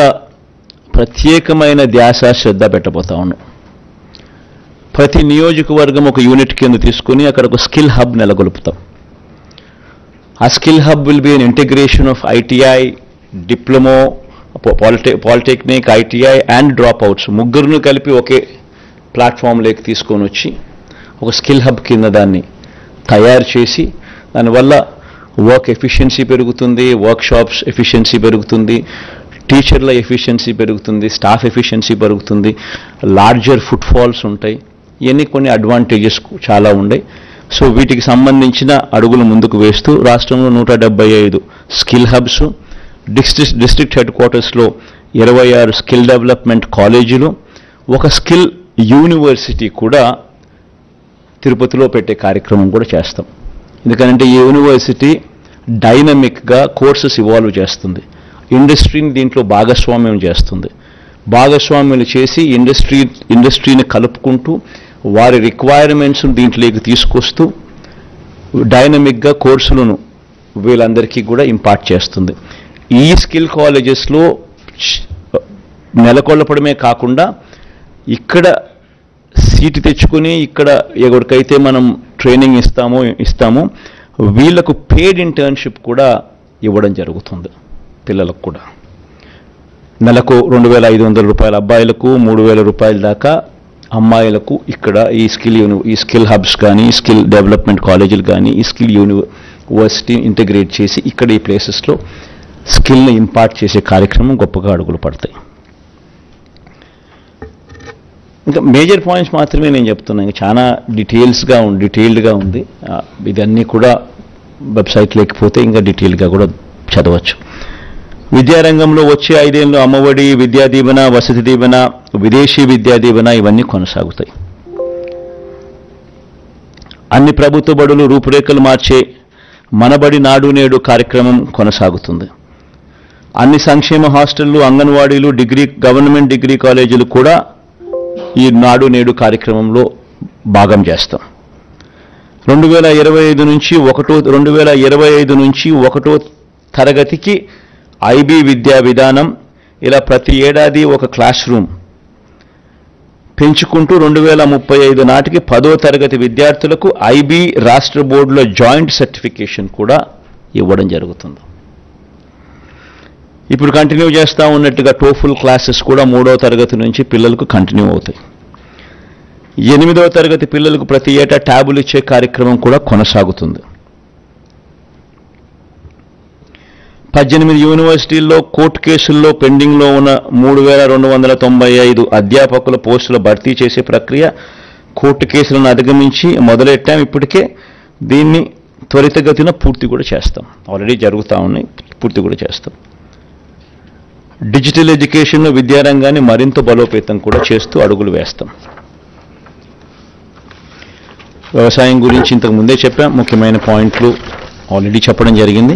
ప్రత్యేకమైన ధ్యాస శ్రద్ధ పెట్టబోతా ఉన్నాం. ప్రతి నియోజకవర్గం ఒక యూనిట్ కింద తీసుకుని అక్కడ ఒక స్కిల్ హబ్ నెలకొల్పుతాం. ఆ skill hub will be an integration of ITI, diploma, polytechnic, ITI and dropouts ముగ్గురును కలిపి ఒకే ప్లాట్ఫామ్లోకి తీసుకొని వచ్చి ఒక స్కిల్ హబ్ కింద దాన్ని తయారు చేసి దానివల్ల వర్క్ ఎఫిషియన్సీ పెరుగుతుంది, వర్క్షాప్స్ ఎఫిషియన్సీ పెరుగుతుంది, టీచర్ల ఎఫిషియన్సీ పెరుగుతుంది, స్టాఫ్ ఎఫిషియన్సీ పెరుగుతుంది, లార్జర్ ఫుట్ ఫాల్స్ ఉంటాయి. ఇవన్నీ కొన్ని అడ్వాంటేజెస్ చాలా ఉన్నాయి. సో వీటికి సంబంధించిన అడుగులు ముందుకు వేస్తూ రాష్ట్రంలో 175 స్కిల్ హబ్స్, డిస్ట్రిక్ట్ హెడ్ క్వార్టర్స్లో 26 స్కిల్ డెవలప్మెంట్ కాలేజీలు, ఒక స్కిల్ యూనివర్సిటీ కూడా తిరుపతిలో పెట్టే కార్యక్రమం కూడా చేస్తాం. ఎందుకంటే ఈ యూనివర్సిటీ డైనమిక్గా కోర్సెస్ ఇవాల్వ్ చేస్తుంది, ఇండస్ట్రీని దీంట్లో భాగస్వామ్యం చేస్తుంది. భాగస్వామ్యాలు చేసి ఇండస్ట్రీని కలుపుకుంటూ వారి రిక్వైర్మెంట్స్ను దీంట్లోకి తీసుకొస్తూ డైనమిక్గా కోర్సులను వీళ్ళందరికీ కూడా ఇంపార్ట్ చేస్తుంది. ఈ స్కిల్ కాలేజెస్లో నెలకొల్పడమే కాకుండా ఇక్కడ సీటు తెచ్చుకొని ఇక్కడ ఎవరికైతే మనం ట్రైనింగ్ ఇస్తామో వీళ్లకు పేడ్ ఇంటర్న్షిప్ కూడా ఇవ్వడం జరుగుతుంది. పిల్లలకు కూడా నెలకు 2,500 రూపాయల అబ్బాయిలకు, 3,000 రూపాయల దాకా అమ్మాయిలకు ఇక్కడ ఈ స్కిల్ హబ్స్ కానీ, స్కిల్ డెవలప్మెంట్ కాలేజీలు కానీ, ఈ స్కిల్ యూనివర్సిటీ ఇంటిగ్రేట్ చేసి ఇక్కడ ఈ ప్లేసెస్లో స్కిల్ని ఇంపార్ట్ చేసే కార్యక్రమం గొప్పగా అడుగులు పడతాయి. ఇంకా మేజర్ పాయింట్స్ మాత్రమే నేను చెప్తున్నాను, ఇంకా చాలా డీటెయిల్డ్గా ఉంది. ఇదన్నీ కూడా వెబ్సైట్ లేకపోతే ఇంకా డీటెయిల్గా కూడా చదవచ్చు. విద్యారంగంలో వచ్చే 5 ఏళ్ళు అమ్మఒడి, విద్యా దీవెన, వసతి దీవెన, విదేశీ విద్యా దీవెన ఇవన్నీ కొనసాగుతాయి. అన్ని ప్రభుత్వ బడులు రూపురేఖలు మార్చే మనబడి నాడు నేడు కార్యక్రమం కొనసాగుతుంది. అన్ని సంక్షేమ హాస్టళ్లు, అంగన్వాడీలు, గవర్నమెంట్ డిగ్రీ కాలేజీలు కూడా ఈ నాడు నేడు కార్యక్రమంలో భాగం చేస్తాం. 2025 నుంచి 1వ తరగతికి ఐబీ విద్యా విధానం, ఇలా ప్రతి ఏడాది ఒక క్లాస్ రూమ్ పెంచుకుంటూ 2035 నాటికి 10వ తరగతి విద్యార్థులకు ఐబీ రాష్ట్ర బోర్డులో జాయింట్ సర్టిఫికేషన్ కూడా ఇవ్వడం జరుగుతుంది. ఇప్పుడు కంటిన్యూ చేస్తూ ఉన్నట్టుగా టోఫుల్ క్లాసెస్ కూడా 3వ తరగతి నుంచి పిల్లలకు కంటిన్యూ అవుతాయి. 8వ తరగతి పిల్లలకు ప్రతి ఏటా ట్యాబులు ఇచ్చే కార్యక్రమం కూడా కొనసాగుతుంది. 18 యూనివర్సిటీల్లో కోర్టు కేసుల్లో పెండింగ్లో ఉన్న 3,295 అధ్యాపకుల పోస్టుల భర్తీ చేసే ప్రక్రియ కోర్టు కేసులను అధిగమించి మొదలెట్టాం. ఇప్పటికే దీన్ని త్వరితగతిన పూర్తి కూడా చేస్తాం. ఆల్రెడీ జరుగుతూ ఉన్నాయి, పూర్తి కూడా చేస్తాం. డిజిటల్ ఎడ్యుకేషన్ విద్యారంగాన్ని మరింత బలోపేతం కూడా చేస్తూ అడుగులు వేస్తాం. వ్యవసాయం గురించి ఇంతకు ముందే చెప్పాం, ముఖ్యమైన పాయింట్లు ఆల్రెడీ చెప్పడం జరిగింది.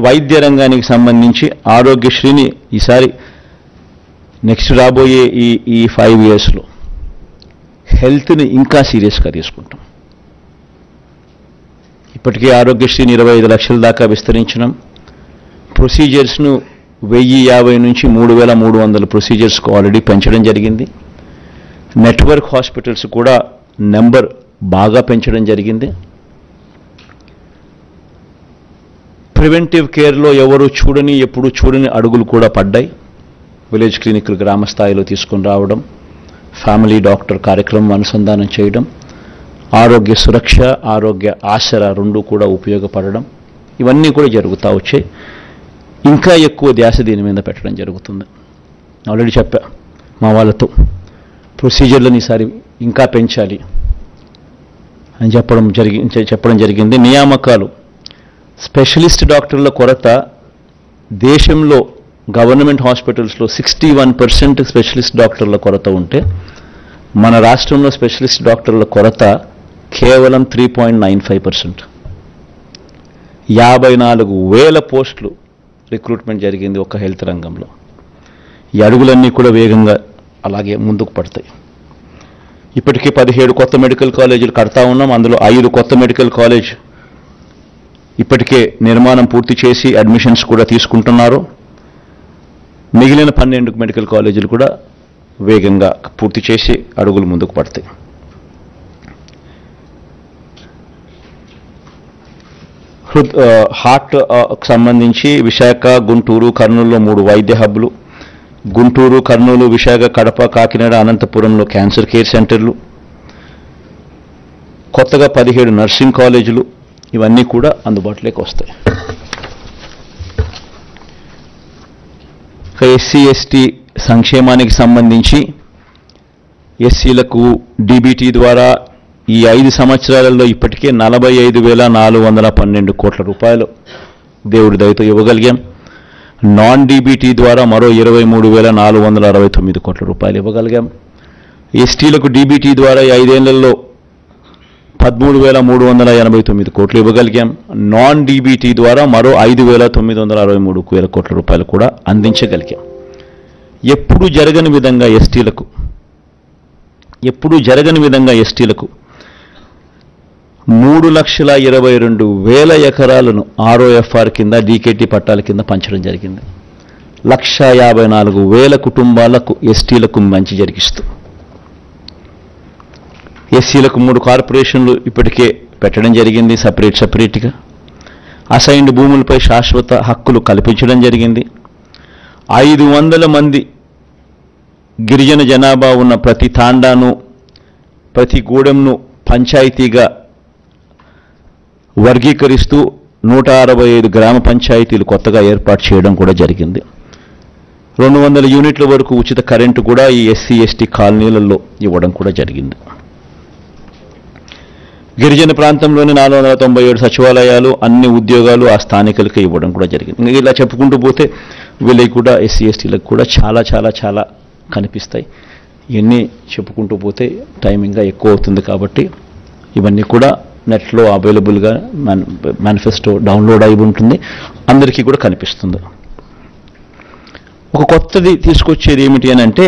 వైద్య రంగానికి సంబంధించి ఆరోగ్యశ్రీని ఈసారి నెక్స్ట్ రాబోయే ఈ 5 ఇయర్స్లో హెల్త్ని ఇంకా సీరియస్గా తీసుకుంటాం. ఇప్పటికే ఆరోగ్యశ్రీని 25 లక్షల దాకా విస్తరించినాం. ప్రొసీజర్స్ను 1,050 నుంచి 3,300 ప్రొసీజర్స్కు ఆల్రెడీ పెంచడం జరిగింది. నెట్వర్క్ హాస్పిటల్స్ కూడా నెంబర్ బాగా పెంచడం జరిగింది. ప్రివెంటివ్ కేర్లో ఎప్పుడు చూడని అడుగులు కూడా పడ్డాయి. విలేజ్ క్లినిక్లు గ్రామ స్థాయిలో తీసుకొని రావడం, ఫ్యామిలీ డాక్టర్ కార్యక్రమం అనుసంధానం చేయడం, ఆరోగ్య సురక్ష, ఆరోగ్య ఆసరా 2 కూడా ఉపయోగపడడం, ఇవన్నీ కూడా జరుగుతూ వచ్చాయి. ఇంకా ఎక్కువ ధ్యాస దీని మీద పెట్టడం జరుగుతుంది. ఆల్రెడీ చెప్పా మా వాళ్ళతో ప్రొసీజర్లను ఈసారి ఇంకా పెంచాలి అని చెప్పడం జరిగింది. నియామకాలు, స్పెషలిస్ట్ డాక్టర్ల కొరత దేశంలో గవర్నమెంట్ హాస్పిటల్స్లో 61% స్పెషలిస్ట్ డాక్టర్ల కొరత ఉంటే మన రాష్ట్రంలో స్పెషలిస్ట్ డాక్టర్ల కొరత కేవలం 3.95%. 54,000 పోస్టులు రిక్రూట్మెంట్ జరిగింది ఒక హెల్త్ రంగంలో. ఈ అడుగులన్నీ కూడా వేగంగా అలాగే ముందుకు పడతాయి. ఇప్పటికీ 17 కొత్త మెడికల్ కాలేజీలు కడతా ఉన్నాం. అందులో 5 కొత్త మెడికల్ కాలేజ్ ఇప్పటికే నిర్మాణం పూర్తి చేసి అడ్మిషన్స్ కూడా తీసుకుంటున్నారు. మిగిలిన 12 మెడికల్ కాలేజీలు కూడా వేగంగా పూర్తి చేసి అడుగులు ముందుకు పడతాయి. హార్ట్ సంబంధించి విశాఖ, గుంటూరు, కర్నూలులో 3 వైద్య హబ్లు, గుంటూరు, కర్నూలు, విశాఖ, కడప, కాకినాడ, అనంతపురంలో క్యాన్సర్ కేర్ సెంటర్లు, కొత్తగా 17 నర్సింగ్ కాలేజీలు, ఇవన్నీ కూడా అందుబాటులోకి వస్తాయి. ఎస్సీ ఎస్టీ సంక్షేమానికి సంబంధించి ఎస్సీలకు డీబీటీ ద్వారా ఈ 5 సంవత్సరాలలో ఇప్పటికే 45,412 కోట్ల రూపాయలు దేవుడి దయతో ఇవ్వగలిగాం. నాన్ డీబీటీ ద్వారా మరో 23,469 కోట్ల రూపాయలు ఇవ్వగలిగాం. ఎస్టీలకు డీబీటీ ద్వారా 5 ఏళ్లలో 13,389 కోట్లు ఇవ్వగలిగాం. నాన్ డీబీటీ ద్వారా మరో 5,963 కోట్ల రూపాయలు కూడా అందించగలిగాం. ఎప్పుడూ జరగని విధంగా ఎస్టీలకు 3,22,000 ఎకరాలను ఆర్ఓఎఫ్ఆర్ కింద, డీకేటీ పట్టాల కింద పంచడం జరిగింది. 1,54,000 కుటుంబాలకు ఎస్టీలకు మంచి జరిగిస్తూ ఎస్సీలకు 3 కార్పొరేషన్లు ఇప్పటికే పెట్టడం జరిగింది. సపరేట్గా అసైన్డ్ భూములపై శాశ్వత హక్కులు కల్పించడం జరిగింది. 500 మంది గిరిజన జనాభా ఉన్న ప్రతి తాండాను, ప్రతి గూడెంను పంచాయతీగా వర్గీకరిస్తూ 165 గ్రామ పంచాయతీలు కొత్తగా ఏర్పాటు చేయడం కూడా జరిగింది. 200 యూనిట్ల వరకు ఉచిత కరెంటు కూడా ఈ ఎస్సీ ఎస్టీ కాలనీలలో ఇవ్వడం కూడా జరిగింది. గిరిజన ప్రాంతంలోని 497 సచివాలయాలు, అన్ని ఉద్యోగాలు ఆ స్థానికులకు ఇవ్వడం కూడా జరిగింది. ఇలా చెప్పుకుంటూ పోతే వీళ్ళకి కూడా ఎస్సీ ఎస్టీలకు కూడా చాలా చాలా చాలా కనిపిస్తాయి. ఇవన్నీ చెప్పుకుంటూ పోతే టైం ఇంకా ఎక్కువ అవుతుంది. కాబట్టి ఇవన్నీ కూడా నెట్లో అవైలబుల్గా మేనిఫెస్టో డౌన్లోడ్ అయి ఉంటుంది, అందరికీ కూడా కనిపిస్తుంది. ఒక కొత్తది తీసుకొచ్చేది ఏమిటి అని అంటే,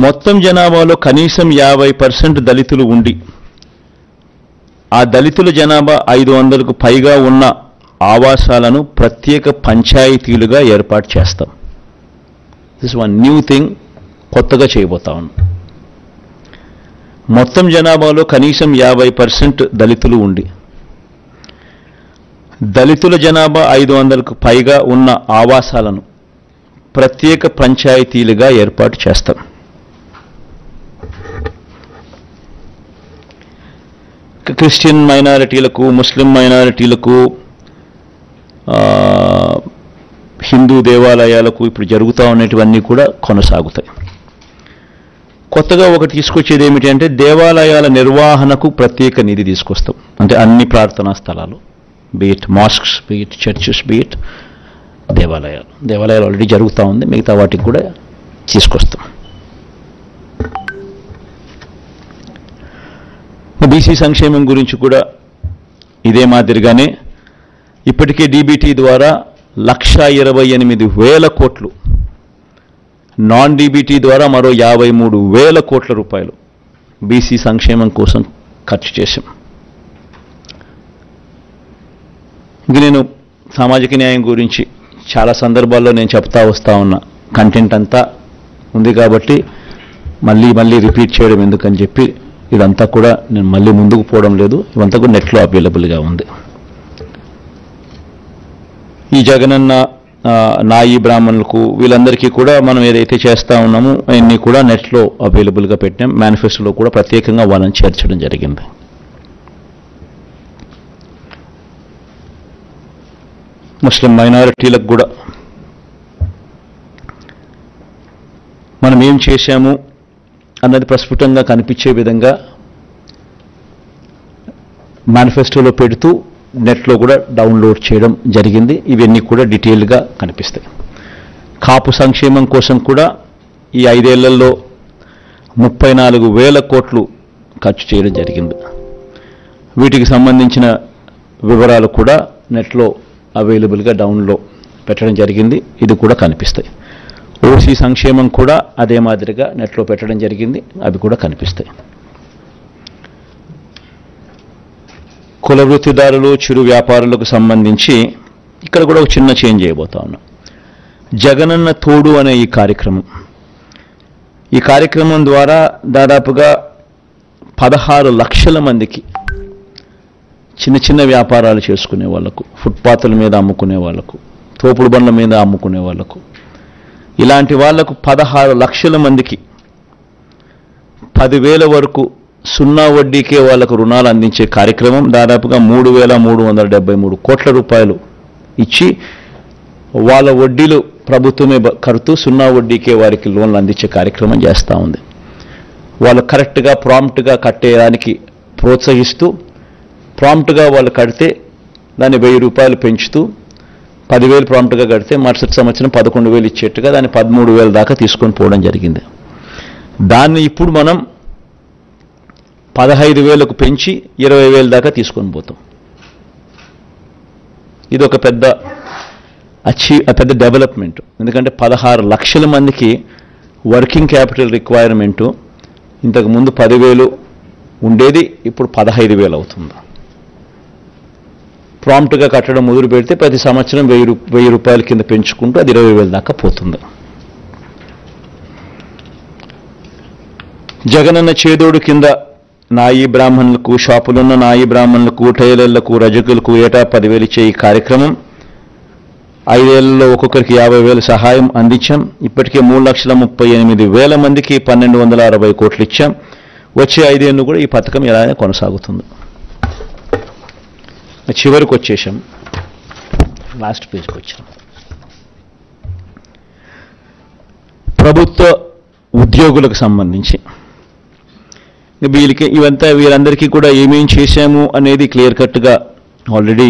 మొత్తం జనాభాలో కనీసం 50% దళితులు ఉండి ఆ దళితుల జనాభా 500కు పైగా ఉన్న ఆవాసాలను ప్రత్యేక పంచాయతీలుగా ఏర్పాటు చేస్తాం. దిస్ వన్ న్యూ థింగ్, కొత్తగా చేయబోతా ఉన్నాం. మొత్తం జనాభాలో కనీసం 50% దళితులు ఉండి దళితుల జనాభా 500కు పైగా ఉన్న ఆవాసాలను ప్రత్యేక పంచాయతీలుగా ఏర్పాటు చేస్తాం. క్రిస్టియన్ మైనారిటీలకు, ముస్లిం మైనారిటీలకు, హిందూ దేవాలయాలకు ఇప్పుడు జరుగుతూ ఉన్నటువన్నీ కూడా కొనసాగుతాయి. కొత్తగా ఒకటి తీసుకొచ్చేది ఏమిటి అంటే, దేవాలయాల నిర్వహణకు ప్రత్యేక నిధి తీసుకొస్తాం. అంటే అన్ని ప్రార్థనా స్థలాలు, beat masks, beat churches, beat దేవాలయాలు ఆల్రెడీ జరుగుతూ ఉంది, మిగతా వాటికి కూడా తీసుకొస్తాం. బీసీ సంక్షేమం గురించి కూడా ఇదే మాదిరిగానే ఇప్పటికే డీబీటీ ద్వారా 1,28,000 కోట్లు, నాన్ డీబీటీ ద్వారా మరో 53,000 కోట్ల రూపాయలు బీసీ సంక్షేమం కోసం ఖర్చు చేశాం. ఇంక నేను సామాజిక న్యాయం గురించి చాలా సందర్భాల్లో నేను చెప్తా వస్తా ఉన్నా, కంటెంట్ అంతా ఉంది కాబట్టి మళ్ళీ రిపీట్ చేయడం ఎందుకని చెప్పి ఇదంతా కూడా నేను మళ్ళీ ముందుకు పోవడం లేదు. ఇవంతా కూడా నెట్లో అవైలబుల్గా ఉంది. ఈ జగనన్న, నాయి బ్రాహ్మణులకు, వీళ్ళందరికీ కూడా మనం ఏదైతే చేస్తూ ఉన్నామో అవన్నీ కూడా నెట్లో అవైలబుల్గా పెట్టాం. మేనిఫెస్టోలో కూడా ప్రత్యేకంగా వాళ్ళని చేర్చడం జరిగింది. ముస్లిం మైనారిటీలకు కూడా మనం ఏం చేశాము, అన్నది ప్రస్ఫుటంగా కనిపించే విధంగా మేనిఫెస్టోలో పెడుతూ నెట్లో కూడా డౌన్లోడ్ చేయడం జరిగింది. ఇవన్నీ కూడా డీటెయిల్గా కనిపిస్తాయి. కాపు సంక్షేమం కోసం కూడా ఈ 5 ఏళ్లలో 34,000 కోట్లు ఖర్చు చేయడం జరిగింది. వీటికి సంబంధించిన వివరాలు కూడా నెట్లో అవైలబుల్గా డౌన్లో పెట్టడం జరిగింది. ఇది కూడా కనిపిస్తాయి. ఓసీ సంక్షేమం కూడా అదే మాదిరిగా నెట్లో పెట్టడం జరిగింది. అవి కూడా కనిపిస్తాయి. కుల వృత్తిదారులు, చిరు వ్యాపారులకు సంబంధించి ఇక్కడ కూడా ఒక చిన్న చేంజ్ చేయబోతా ఉన్నాం. జగనన్న తోడు అనే ఈ కార్యక్రమం ద్వారా దాదాపుగా 16 లక్షల మందికి చిన్న చిన్న వ్యాపారాలు చేసుకునే వాళ్ళకు, ఫుట్పాత్ల మీద అమ్ముకునే వాళ్ళకు, తోపుడు బండ్ల మీద అమ్ముకునే వాళ్ళకు, ఇలాంటి వాళ్లకు 16 లక్షల మందికి 10,000 వరకు 0 వడ్డీకే వాళ్లకు రుణాలు అందించే కార్యక్రమం దాదాపుగా 3,373 కోట్ల రూపాయలు ఇచ్చి వాళ్ళ వడ్డీలు ప్రభుత్వమే కడుతూ 0 వడ్డీకే వారికి లోన్లు అందించే కార్యక్రమం చేస్తూ ఉంది. వాళ్ళు కరెక్ట్గా ప్రాంప్ట్గా కట్టేదానికి ప్రోత్సహిస్తూ, ప్రాంప్ట్గా వాళ్ళు కడితే దాన్ని 1,000 రూపాయలు పెంచుతూ 10,000 ప్రాంప్ట్గా కడితే మరుసటి సంవత్సరం 11,000 ఇచ్చేట్టుగా దాన్ని 13,000 దాకా తీసుకొని పోవడం జరిగింది. దాన్ని ఇప్పుడు మనం 15,000కు పెంచి 20,000 దాకా తీసుకొని పోతాం. ఇది ఒక పెద్ద డెవలప్మెంట్. ఎందుకంటే 16 లక్షల మందికి వర్కింగ్ క్యాపిటల్ రిక్వైర్మెంటు ఇంతకుముందు 10,000 ఉండేది, ఇప్పుడు 15,000 అవుతుంది. ప్రాంప్ట్గా కట్టడం మొదలు పెడితే ప్రతి సంవత్సరం 1,000 రూపాయల కింద పెంచుకుంటూ అది 20,000 దాకా పోతుంది. జగనన్న చేదోడు కింద నాయి బ్రాహ్మణులకు, షాపులున్న నాయి బ్రాహ్మణులకు, టైలర్లకు, రజకులకు ఏటా 10,000 ఇచ్చే ఈ కార్యక్రమం 5 ఏళ్లలో ఒక్కొక్కరికి 50,000 సహాయం అందించాం. ఇప్పటికే 3,38,000 మందికి 1,260 కోట్లు ఇచ్చాం. వచ్చే 5 ఏళ్ళు కూడా ఈ పథకం ఇలానే కొనసాగుతుంది. చివరికి వచ్చేసాం, లాస్ట్ పేజ్కి వచ్చాం. ప్రభుత్వ ఉద్యోగులకు సంబంధించి వీరందరికీ కూడా ఏమేం చేశాము అనేది క్లియర్ కట్గా ఆల్రెడీ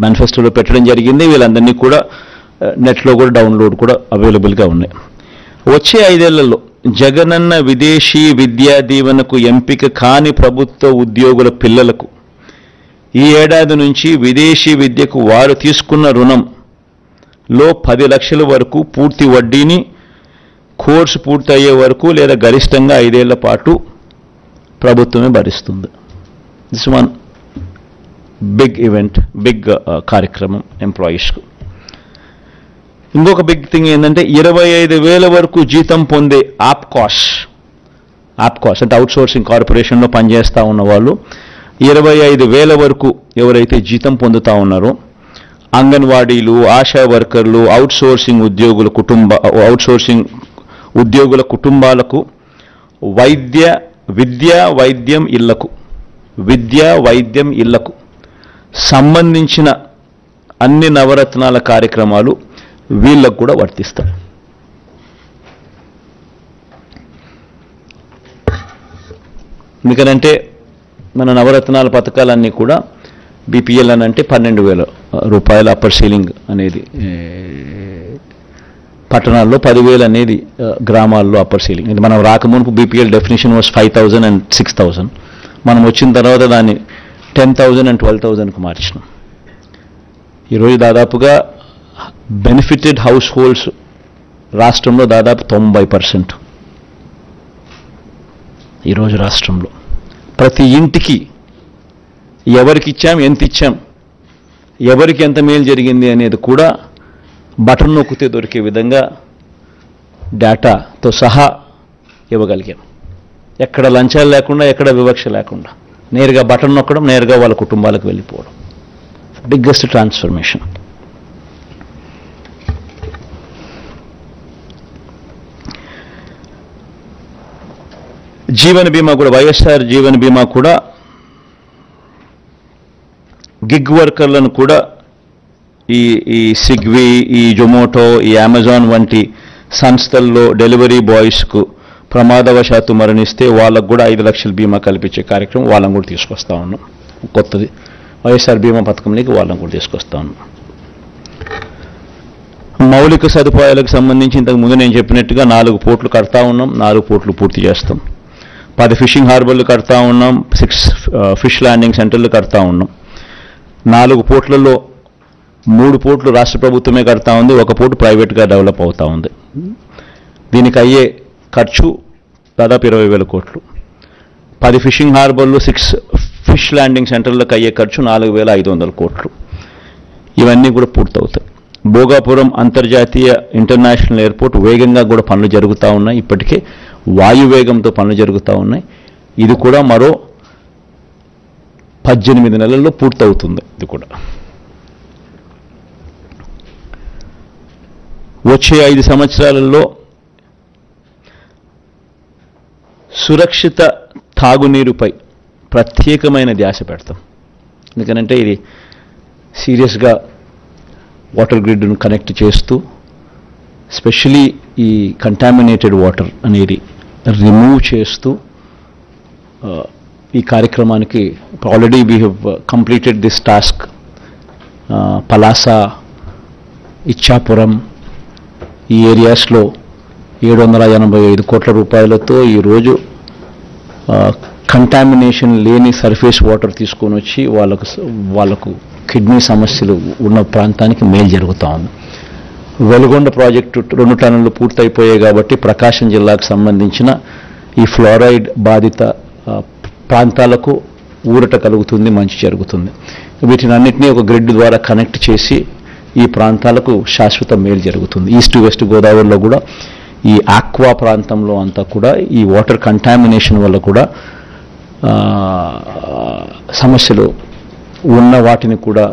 మేనిఫెస్టోలో పెట్టడం జరిగింది. వీళ్ళందరినీ కూడా నెట్లో కూడా డౌన్లోడ్ కూడా అవైలబుల్గా ఉన్నాయి. వచ్చే 5 ఏళ్లలో జగనన్న విదేశీ విద్యా దీవెనకు ఎంపిక కాని ప్రభుత్వ ఉద్యోగుల పిల్లలకు ఈ ఏడాది నుంచి విదేశీ విద్యకు వారు తీసుకున్న రుణంలో 10 లక్షల వరకు పూర్తి వడ్డీని కోర్సు పూర్తయ్యే వరకు లేదా గరిష్టంగా 5 ఏళ్ల పాటు ప్రభుత్వమే భరిస్తుంది. This one big event, big కార్యక్రమం ఎంప్లాయీస్కు. ఇంకొక బిగ్ థింగ్ ఏంటంటే 25,000 వరకు జీతం పొందే ఆప్కాస్ అంటే అవుట్సోర్సింగ్ కార్పొరేషన్లో పనిచేస్తూ ఉన్న వాళ్ళు 25,000 వరకు ఎవరైతే జీతం పొందుతూ ఉన్నారో అంగన్వాడీలు, ఆశా వర్కర్లు, అవుట్సోర్సింగ్ ఉద్యోగుల కుటుంబాలకు విద్యా వైద్యం ఇళ్లకు సంబంధించిన అన్ని నవరత్నాల కార్యక్రమాలు వీళ్ళకు కూడా వర్తిస్తాయి. ఎందుకనంటే మన నవరత్నాల పథకాలన్నీ కూడా బీపీఎల్ అని అంటే 12,000 రూపాయల అప్పర్ సీలింగ్ అనేది పట్టణాల్లో, 10,000 అనేది గ్రామాల్లో అప్పర్ సీలింగ్. ఇది మనం రాకమునుపు బీపీఎల్ డెఫినేషన్ వాస్ 5,000 and 6,000. మనం వచ్చిన తర్వాత దాన్ని 10,000 and 12,000కు మార్చినాం. ఈరోజు దాదాపుగా బెనిఫిటెడ్ హౌస్ హోల్డ్స్ రాష్ట్రంలో దాదాపు 90%. ఈరోజు రాష్ట్రంలో ప్రతి ఇంటికి ఎవరికి ఇచ్చాం, ఎంత ఇచ్చాం, ఎవరికి ఎంత మేలు జరిగింది అనేది కూడా బటన్ నొక్కితే దొరికే విధంగా డేటాతో సహా ఇవ్వగలిగాం. ఎక్కడ లంచాలు లేకుండా, ఎక్కడ వివక్ష లేకుండా నేరుగా బటన్ నొక్కడం, నేరుగా వాళ్ళ కుటుంబాలకు వెళ్ళిపోవడం. Biggest transformation. జీవన బీమా కూడా, వైఎస్ఆర్ జీవన బీమా కూడా గిగ్ వర్కర్లను కూడా ఈ స్విగ్గీ, ఈ జొమాటో, ఈ అమెజాన్ వంటి సంస్థల్లో డెలివరీ బాయ్స్కు ప్రమాదవశాత్తు మరణిస్తే వాళ్ళకు కూడా 5 లక్షల బీమా కల్పించే కార్యక్రమం వాళ్ళని కూడా తీసుకొస్తా ఉన్నాం. కొత్తది వైఎస్ఆర్ బీమా పథకంలోకి వాళ్ళని కూడా తీసుకొస్తా ఉన్నాం. మౌలిక సదుపాయాలకు సంబంధించి ఇంతకు ముందు నేను చెప్పినట్టుగా 4 పోర్ట్లు కడతా ఉన్నాం. 4 పోర్ట్లు పూర్తి చేస్తాం. 10 ఫిషింగ్ హార్బర్లు కడతా ఉన్నాం. 6 ఫిష్ ల్యాండింగ్ సెంటర్లు కడతా ఉన్నాం. 4 పోర్ట్లలో 3 పోర్ట్లు రాష్ట్ర ప్రభుత్వమే కడతా ఉంది. 1 పోర్టు ప్రైవేట్గా డెవలప్ అవుతా ఉంది. దీనికి అయ్యే ఖర్చు దాదాపు 20,000 కోట్లు. 10 ఫిషింగ్ హార్బర్లు, 6 ఫిష్ ల్యాండింగ్ సెంటర్లకు అయ్యే ఖర్చు 4,500 కోట్లు. ఇవన్నీ కూడా పూర్తవుతాయి. భోగాపురం అంతర్జాతీయ ఇంటర్నేషనల్ ఎయిర్పోర్ట్ వేగంగా కూడా పనులు జరుగుతూ ఉన్నాయి. ఇప్పటికే వాయువేగంతో పనులు జరుగుతూ ఉన్నాయి. ఇది కూడా మరో 18 నెలల్లో పూర్తవుతుంది. ఇది కూడా వచ్చే 5 సంవత్సరాలలో సురక్షిత తాగునీరుపై ప్రత్యేకమైన ధ్యాస పెడతాం. ఎందుకనంటే ఇది సీరియస్గా వాటర్ గ్రిడ్ను కనెక్ట్ చేస్తూ స్పెషలీ ఈ కంటామినేటెడ్ వాటర్ అనేది రిమూవ్ చేస్తూ ఈ కార్యక్రమానికి already we have completed this task. Palasa, Ichchapuram ఈ ఏరియాస్లో 785 కోట్ల రూపాయలతో ఈరోజు కంటామినేషన్ లేని సర్ఫేస్ వాటర్ తీసుకొని వచ్చి వాళ్ళకు కిడ్నీ సమస్యలు ఉన్న ప్రాంతానికి మేలు జరుగుతూ ఉంది. వెలుగొండ ప్రాజెక్టు 2 టన్నులు పూర్తయిపోయాయి కాబట్టి ప్రకాశం జిల్లాకు సంబంధించిన ఈ ఫ్లోరైడ్ బాధిత ప్రాంతాలకు ఊరట కలుగుతుంది, మంచి జరుగుతుంది. వీటిని అన్నింటినీ ఒక గ్రిడ్ ద్వారా కనెక్ట్ చేసి ఈ ప్రాంతాలకు శాశ్వత మేలు జరుగుతుంది. ఈస్ట్ వెస్ట్ గోదావరిలో కూడా ఈ ఆక్వా ప్రాంతంలో అంతా కూడా ఈ వాటర్ కంటామినేషన్ వల్ల కూడా సమస్యలు ఉన్న వాటిని కూడా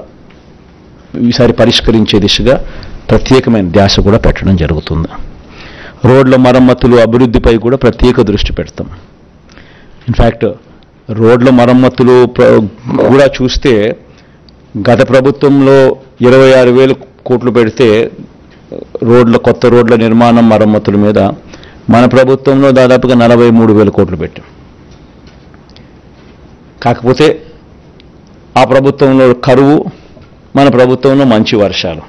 ఈసారి పరిష్కరించే దిశగా ప్రత్యేకమైన ధ్యాస కూడా పెట్టడం జరుగుతుంది. రోడ్ల మరమ్మతులు, అభివృద్ధిపై కూడా ప్రత్యేక దృష్టి పెడతాం. ఇన్ఫ్యాక్ట్ రోడ్ల మరమ్మతులు కూడా చూస్తే గత ప్రభుత్వంలో 26,000 కోట్లు పెడితే కొత్త రోడ్ల నిర్మాణం మరమ్మతుల మీద మన ప్రభుత్వంలో దాదాపుగా 43,000 కోట్లు పెట్టాం. కాకపోతే ఆ ప్రభుత్వంలో కరువు, మన ప్రభుత్వంలో మంచి వర్షాలు.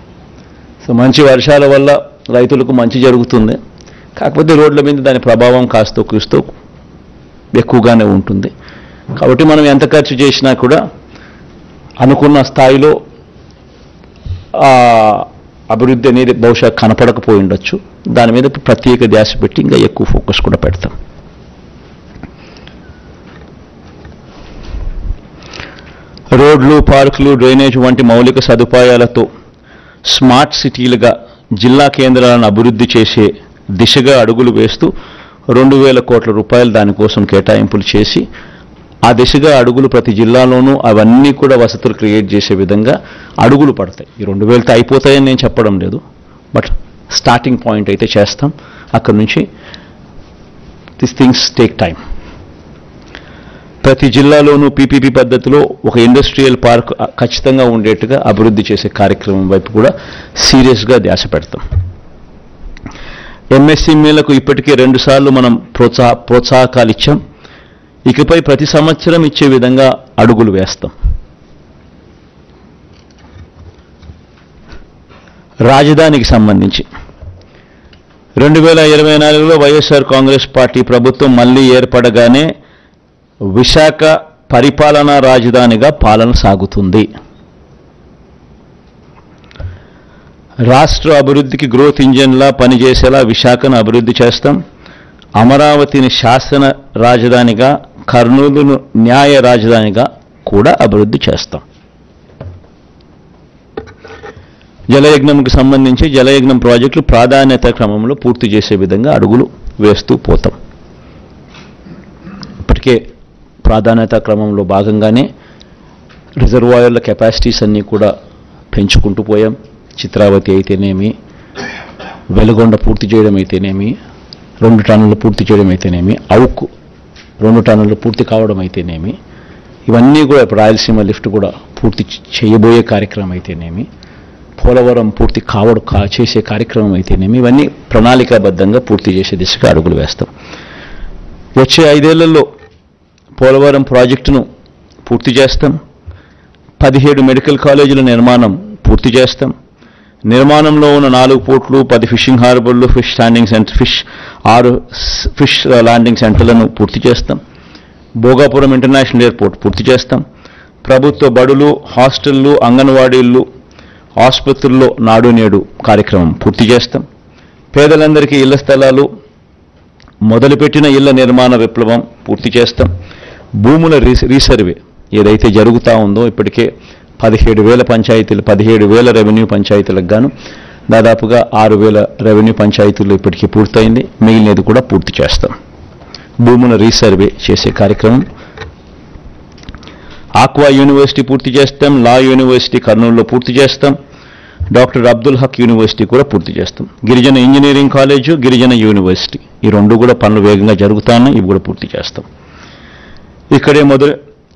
సో మంచి వర్షాల వల్ల రైతులకు మంచి జరుగుతుంది. కాకపోతే రోడ్ల మీద దాని ప్రభావం కాస్త కూస్తూ ఎక్కువగానే ఉంటుంది. కాబట్టి మనం ఎంత ఖర్చు చేసినా కూడా అనుకున్న స్థాయిలో అభివృద్ధి అనేది బహుశా కనపడకపోయి ఉండొచ్చు. దాని మీద ప్రత్యేక ధ్యాస పెట్టి ఇంకా ఎక్కువ ఫోకస్ కూడా పెడతాం. రోడ్లు, పార్కులు, డ్రైనేజ్ వంటి మౌలిక సదుపాయాలతో స్మార్ట్ సిటీలుగా జిల్లా కేంద్రాలను అభివృద్ధి చేసే దిశగా అడుగులు వేస్తూ 2,000 కోట్ల రూపాయలు దానికోసం కేటాయింపులు చేసి ఆ దిశగా అడుగులు ప్రతి జిల్లాలోనూ అవన్నీ కూడా వసతులు క్రియేట్ చేసే విధంగా అడుగులు పడతాయి. ఈ 2,000తో అయిపోతాయని నేను చెప్పడం లేదు, బట్ స్టార్టింగ్ పాయింట్ అయితే చేస్తాం. అక్కడి నుంచి దిస్ థింగ్స్ టేక్ టైం. ప్రతి జిల్లాలోనూ పీపీపీ పద్ధతిలో ఒక ఇండస్ట్రియల్ పార్క్ ఖచ్చితంగా ఉండేట్టుగా అభివృద్ధి చేసే కార్యక్రమం వైపు కూడా సీరియస్గా ధ్యాస పెడతాం. ఎంఎస్ఎంఈలకు ఇప్పటికే 2 సార్లు మనం ప్రోత్సాహకాలు ఇచ్చాం. ఇకపై ప్రతి సంవత్సరం ఇచ్చే విధంగా అడుగులు వేస్తాం. రాజధానికి సంబంధించి 2024లో వైఎస్ఆర్ కాంగ్రెస్ పార్టీ ప్రభుత్వం మళ్లీ ఏర్పడగానే విశాఖ పరిపాలనా రాజధానిగా పాలన సాగుతుంది. రాష్ట్ర అభివృద్ధికి గ్రోత్ ఇంజన్లా పనిచేసేలా విశాఖను అభివృద్ధి చేస్తాం. అమరావతిని శాసన రాజధానిగా, కర్నూలును న్యాయ రాజధానిగా కూడా అభివృద్ధి చేస్తాం. జలయజ్ఞంకు సంబంధించి జలయజ్ఞం ప్రాజెక్టులు ప్రాధాన్యత క్రమంలో పూర్తి చేసే విధంగా అడుగులు వేస్తూ పోతాం. ఇప్పటికే ప్రాధాన్యత క్రమంలో భాగంగానే రిజర్వాయర్ల కెపాసిటీస్ అన్నీ కూడా పెంచుకుంటూ పోయాం. చిత్రావతి అయితేనేమి, వెలుగొండ పూర్తి చేయడం అయితేనేమి, 2 టన్నులు పూర్తి చేయడం అయితేనేమి, అవుకు 2 టన్నులు పూర్తి కావడం అయితేనేమి, ఇవన్నీ కూడా రాయలసీమ లిఫ్ట్ కూడా పూర్తి చేయబోయే కార్యక్రమం అయితేనేమి, పోలవరం పూర్తి చేసే కార్యక్రమం అయితేనేమి, ఇవన్నీ ప్రణాళికాబద్ధంగా పూర్తి చేసే దిశగా అడుగులు వేస్తాం. వచ్చే 5 ఏళ్లలో పోలవరం ప్రాజెక్టును పూర్తి చేస్తాం. 17 మెడికల్ కాలేజీల నిర్మాణం పూర్తి చేస్తాం. నిర్మాణంలో ఉన్న 4 పోర్ట్లు, 10 ఫిషింగ్ హార్బర్లు, ఫిష్ ల్యాండింగ్ సెంటర్లను పూర్తి చేస్తాం. భోగాపురం ఇంటర్నేషనల్ ఎయిర్పోర్ట్ పూర్తి చేస్తాం. ప్రభుత్వ బడులు, హాస్టళ్లు, అంగన్వాడీలు, ఆసుపత్రుల్లో నాడు నేడు కార్యక్రమం పూర్తి చేస్తాం. పేదలందరికీ ఇళ్ల స్థలాలు, మొదలుపెట్టిన ఇళ్ల నిర్మాణ విప్లవం పూర్తి చేస్తాం. భూముల రీసర్వే ఏదైతే జరుగుతూ ఉందో ఇప్పటికే 17,000 రెవెన్యూ పంచాయతీలకు గాను దాదాపుగా 6,000 రెవెన్యూ పంచాయతీలు ఇప్పటికీ పూర్తయింది. మిగిలినది కూడా పూర్తి చేస్తాం. భూముల రీసర్వే చేసే కార్యక్రమం. ఆక్వా యూనివర్సిటీ పూర్తి చేస్తాం. లా యూనివర్సిటీ కర్నూలులో పూర్తి చేస్తాం. డాక్టర్ అబ్దుల్ హక్ యూనివర్సిటీ కూడా పూర్తి చేస్తాం. గిరిజన ఇంజనీరింగ్ కాలేజు, గిరిజన యూనివర్సిటీ ఈ 2 కూడా పనులు వేగంగా జరుగుతున్నాయి. ఇవి కూడా పూర్తి చేస్తాం.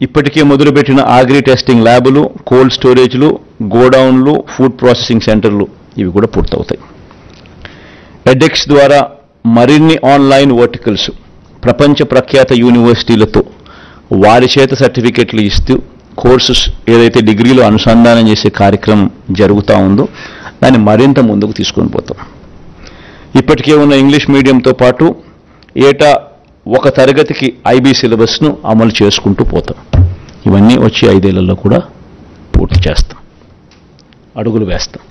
ఇప్పటికే మొదలుపెట్టిన అగ్రి టెస్టింగ్ ల్యాబులు, కోల్డ్ స్టోరేజ్లు, గోడౌన్లు, ఫుడ్ ప్రాసెసింగ్ సెంటర్లు ఇవి కూడా పూర్తవుతాయి. ఎడెక్స్ ద్వారా మరిన్ని ఆన్లైన్ వర్టికల్స్ ప్రపంచ ప్రఖ్యాత యూనివర్సిటీలతో వారి చేత సర్టిఫికెట్లు ఇస్తూ కోర్సెస్ ఏదైతే డిగ్రీలో అనుసంధానం చేసే కార్యక్రమం జరుగుతూ ఉందో దాన్ని మరింత ముందుకు తీసుకొని పోతాం. ఇప్పటికే ఉన్న ఇంగ్లీష్ మీడియంతో పాటు ఏటా ఒక తరగతికి ఐబీ సిలబస్ను అమలు చేసుకుంటూ పోతాం. ఇవన్నీ వచ్చే 5 ఏళ్లలో కూడా పూర్తి చేస్తాం, అడుగులు వేస్తాం.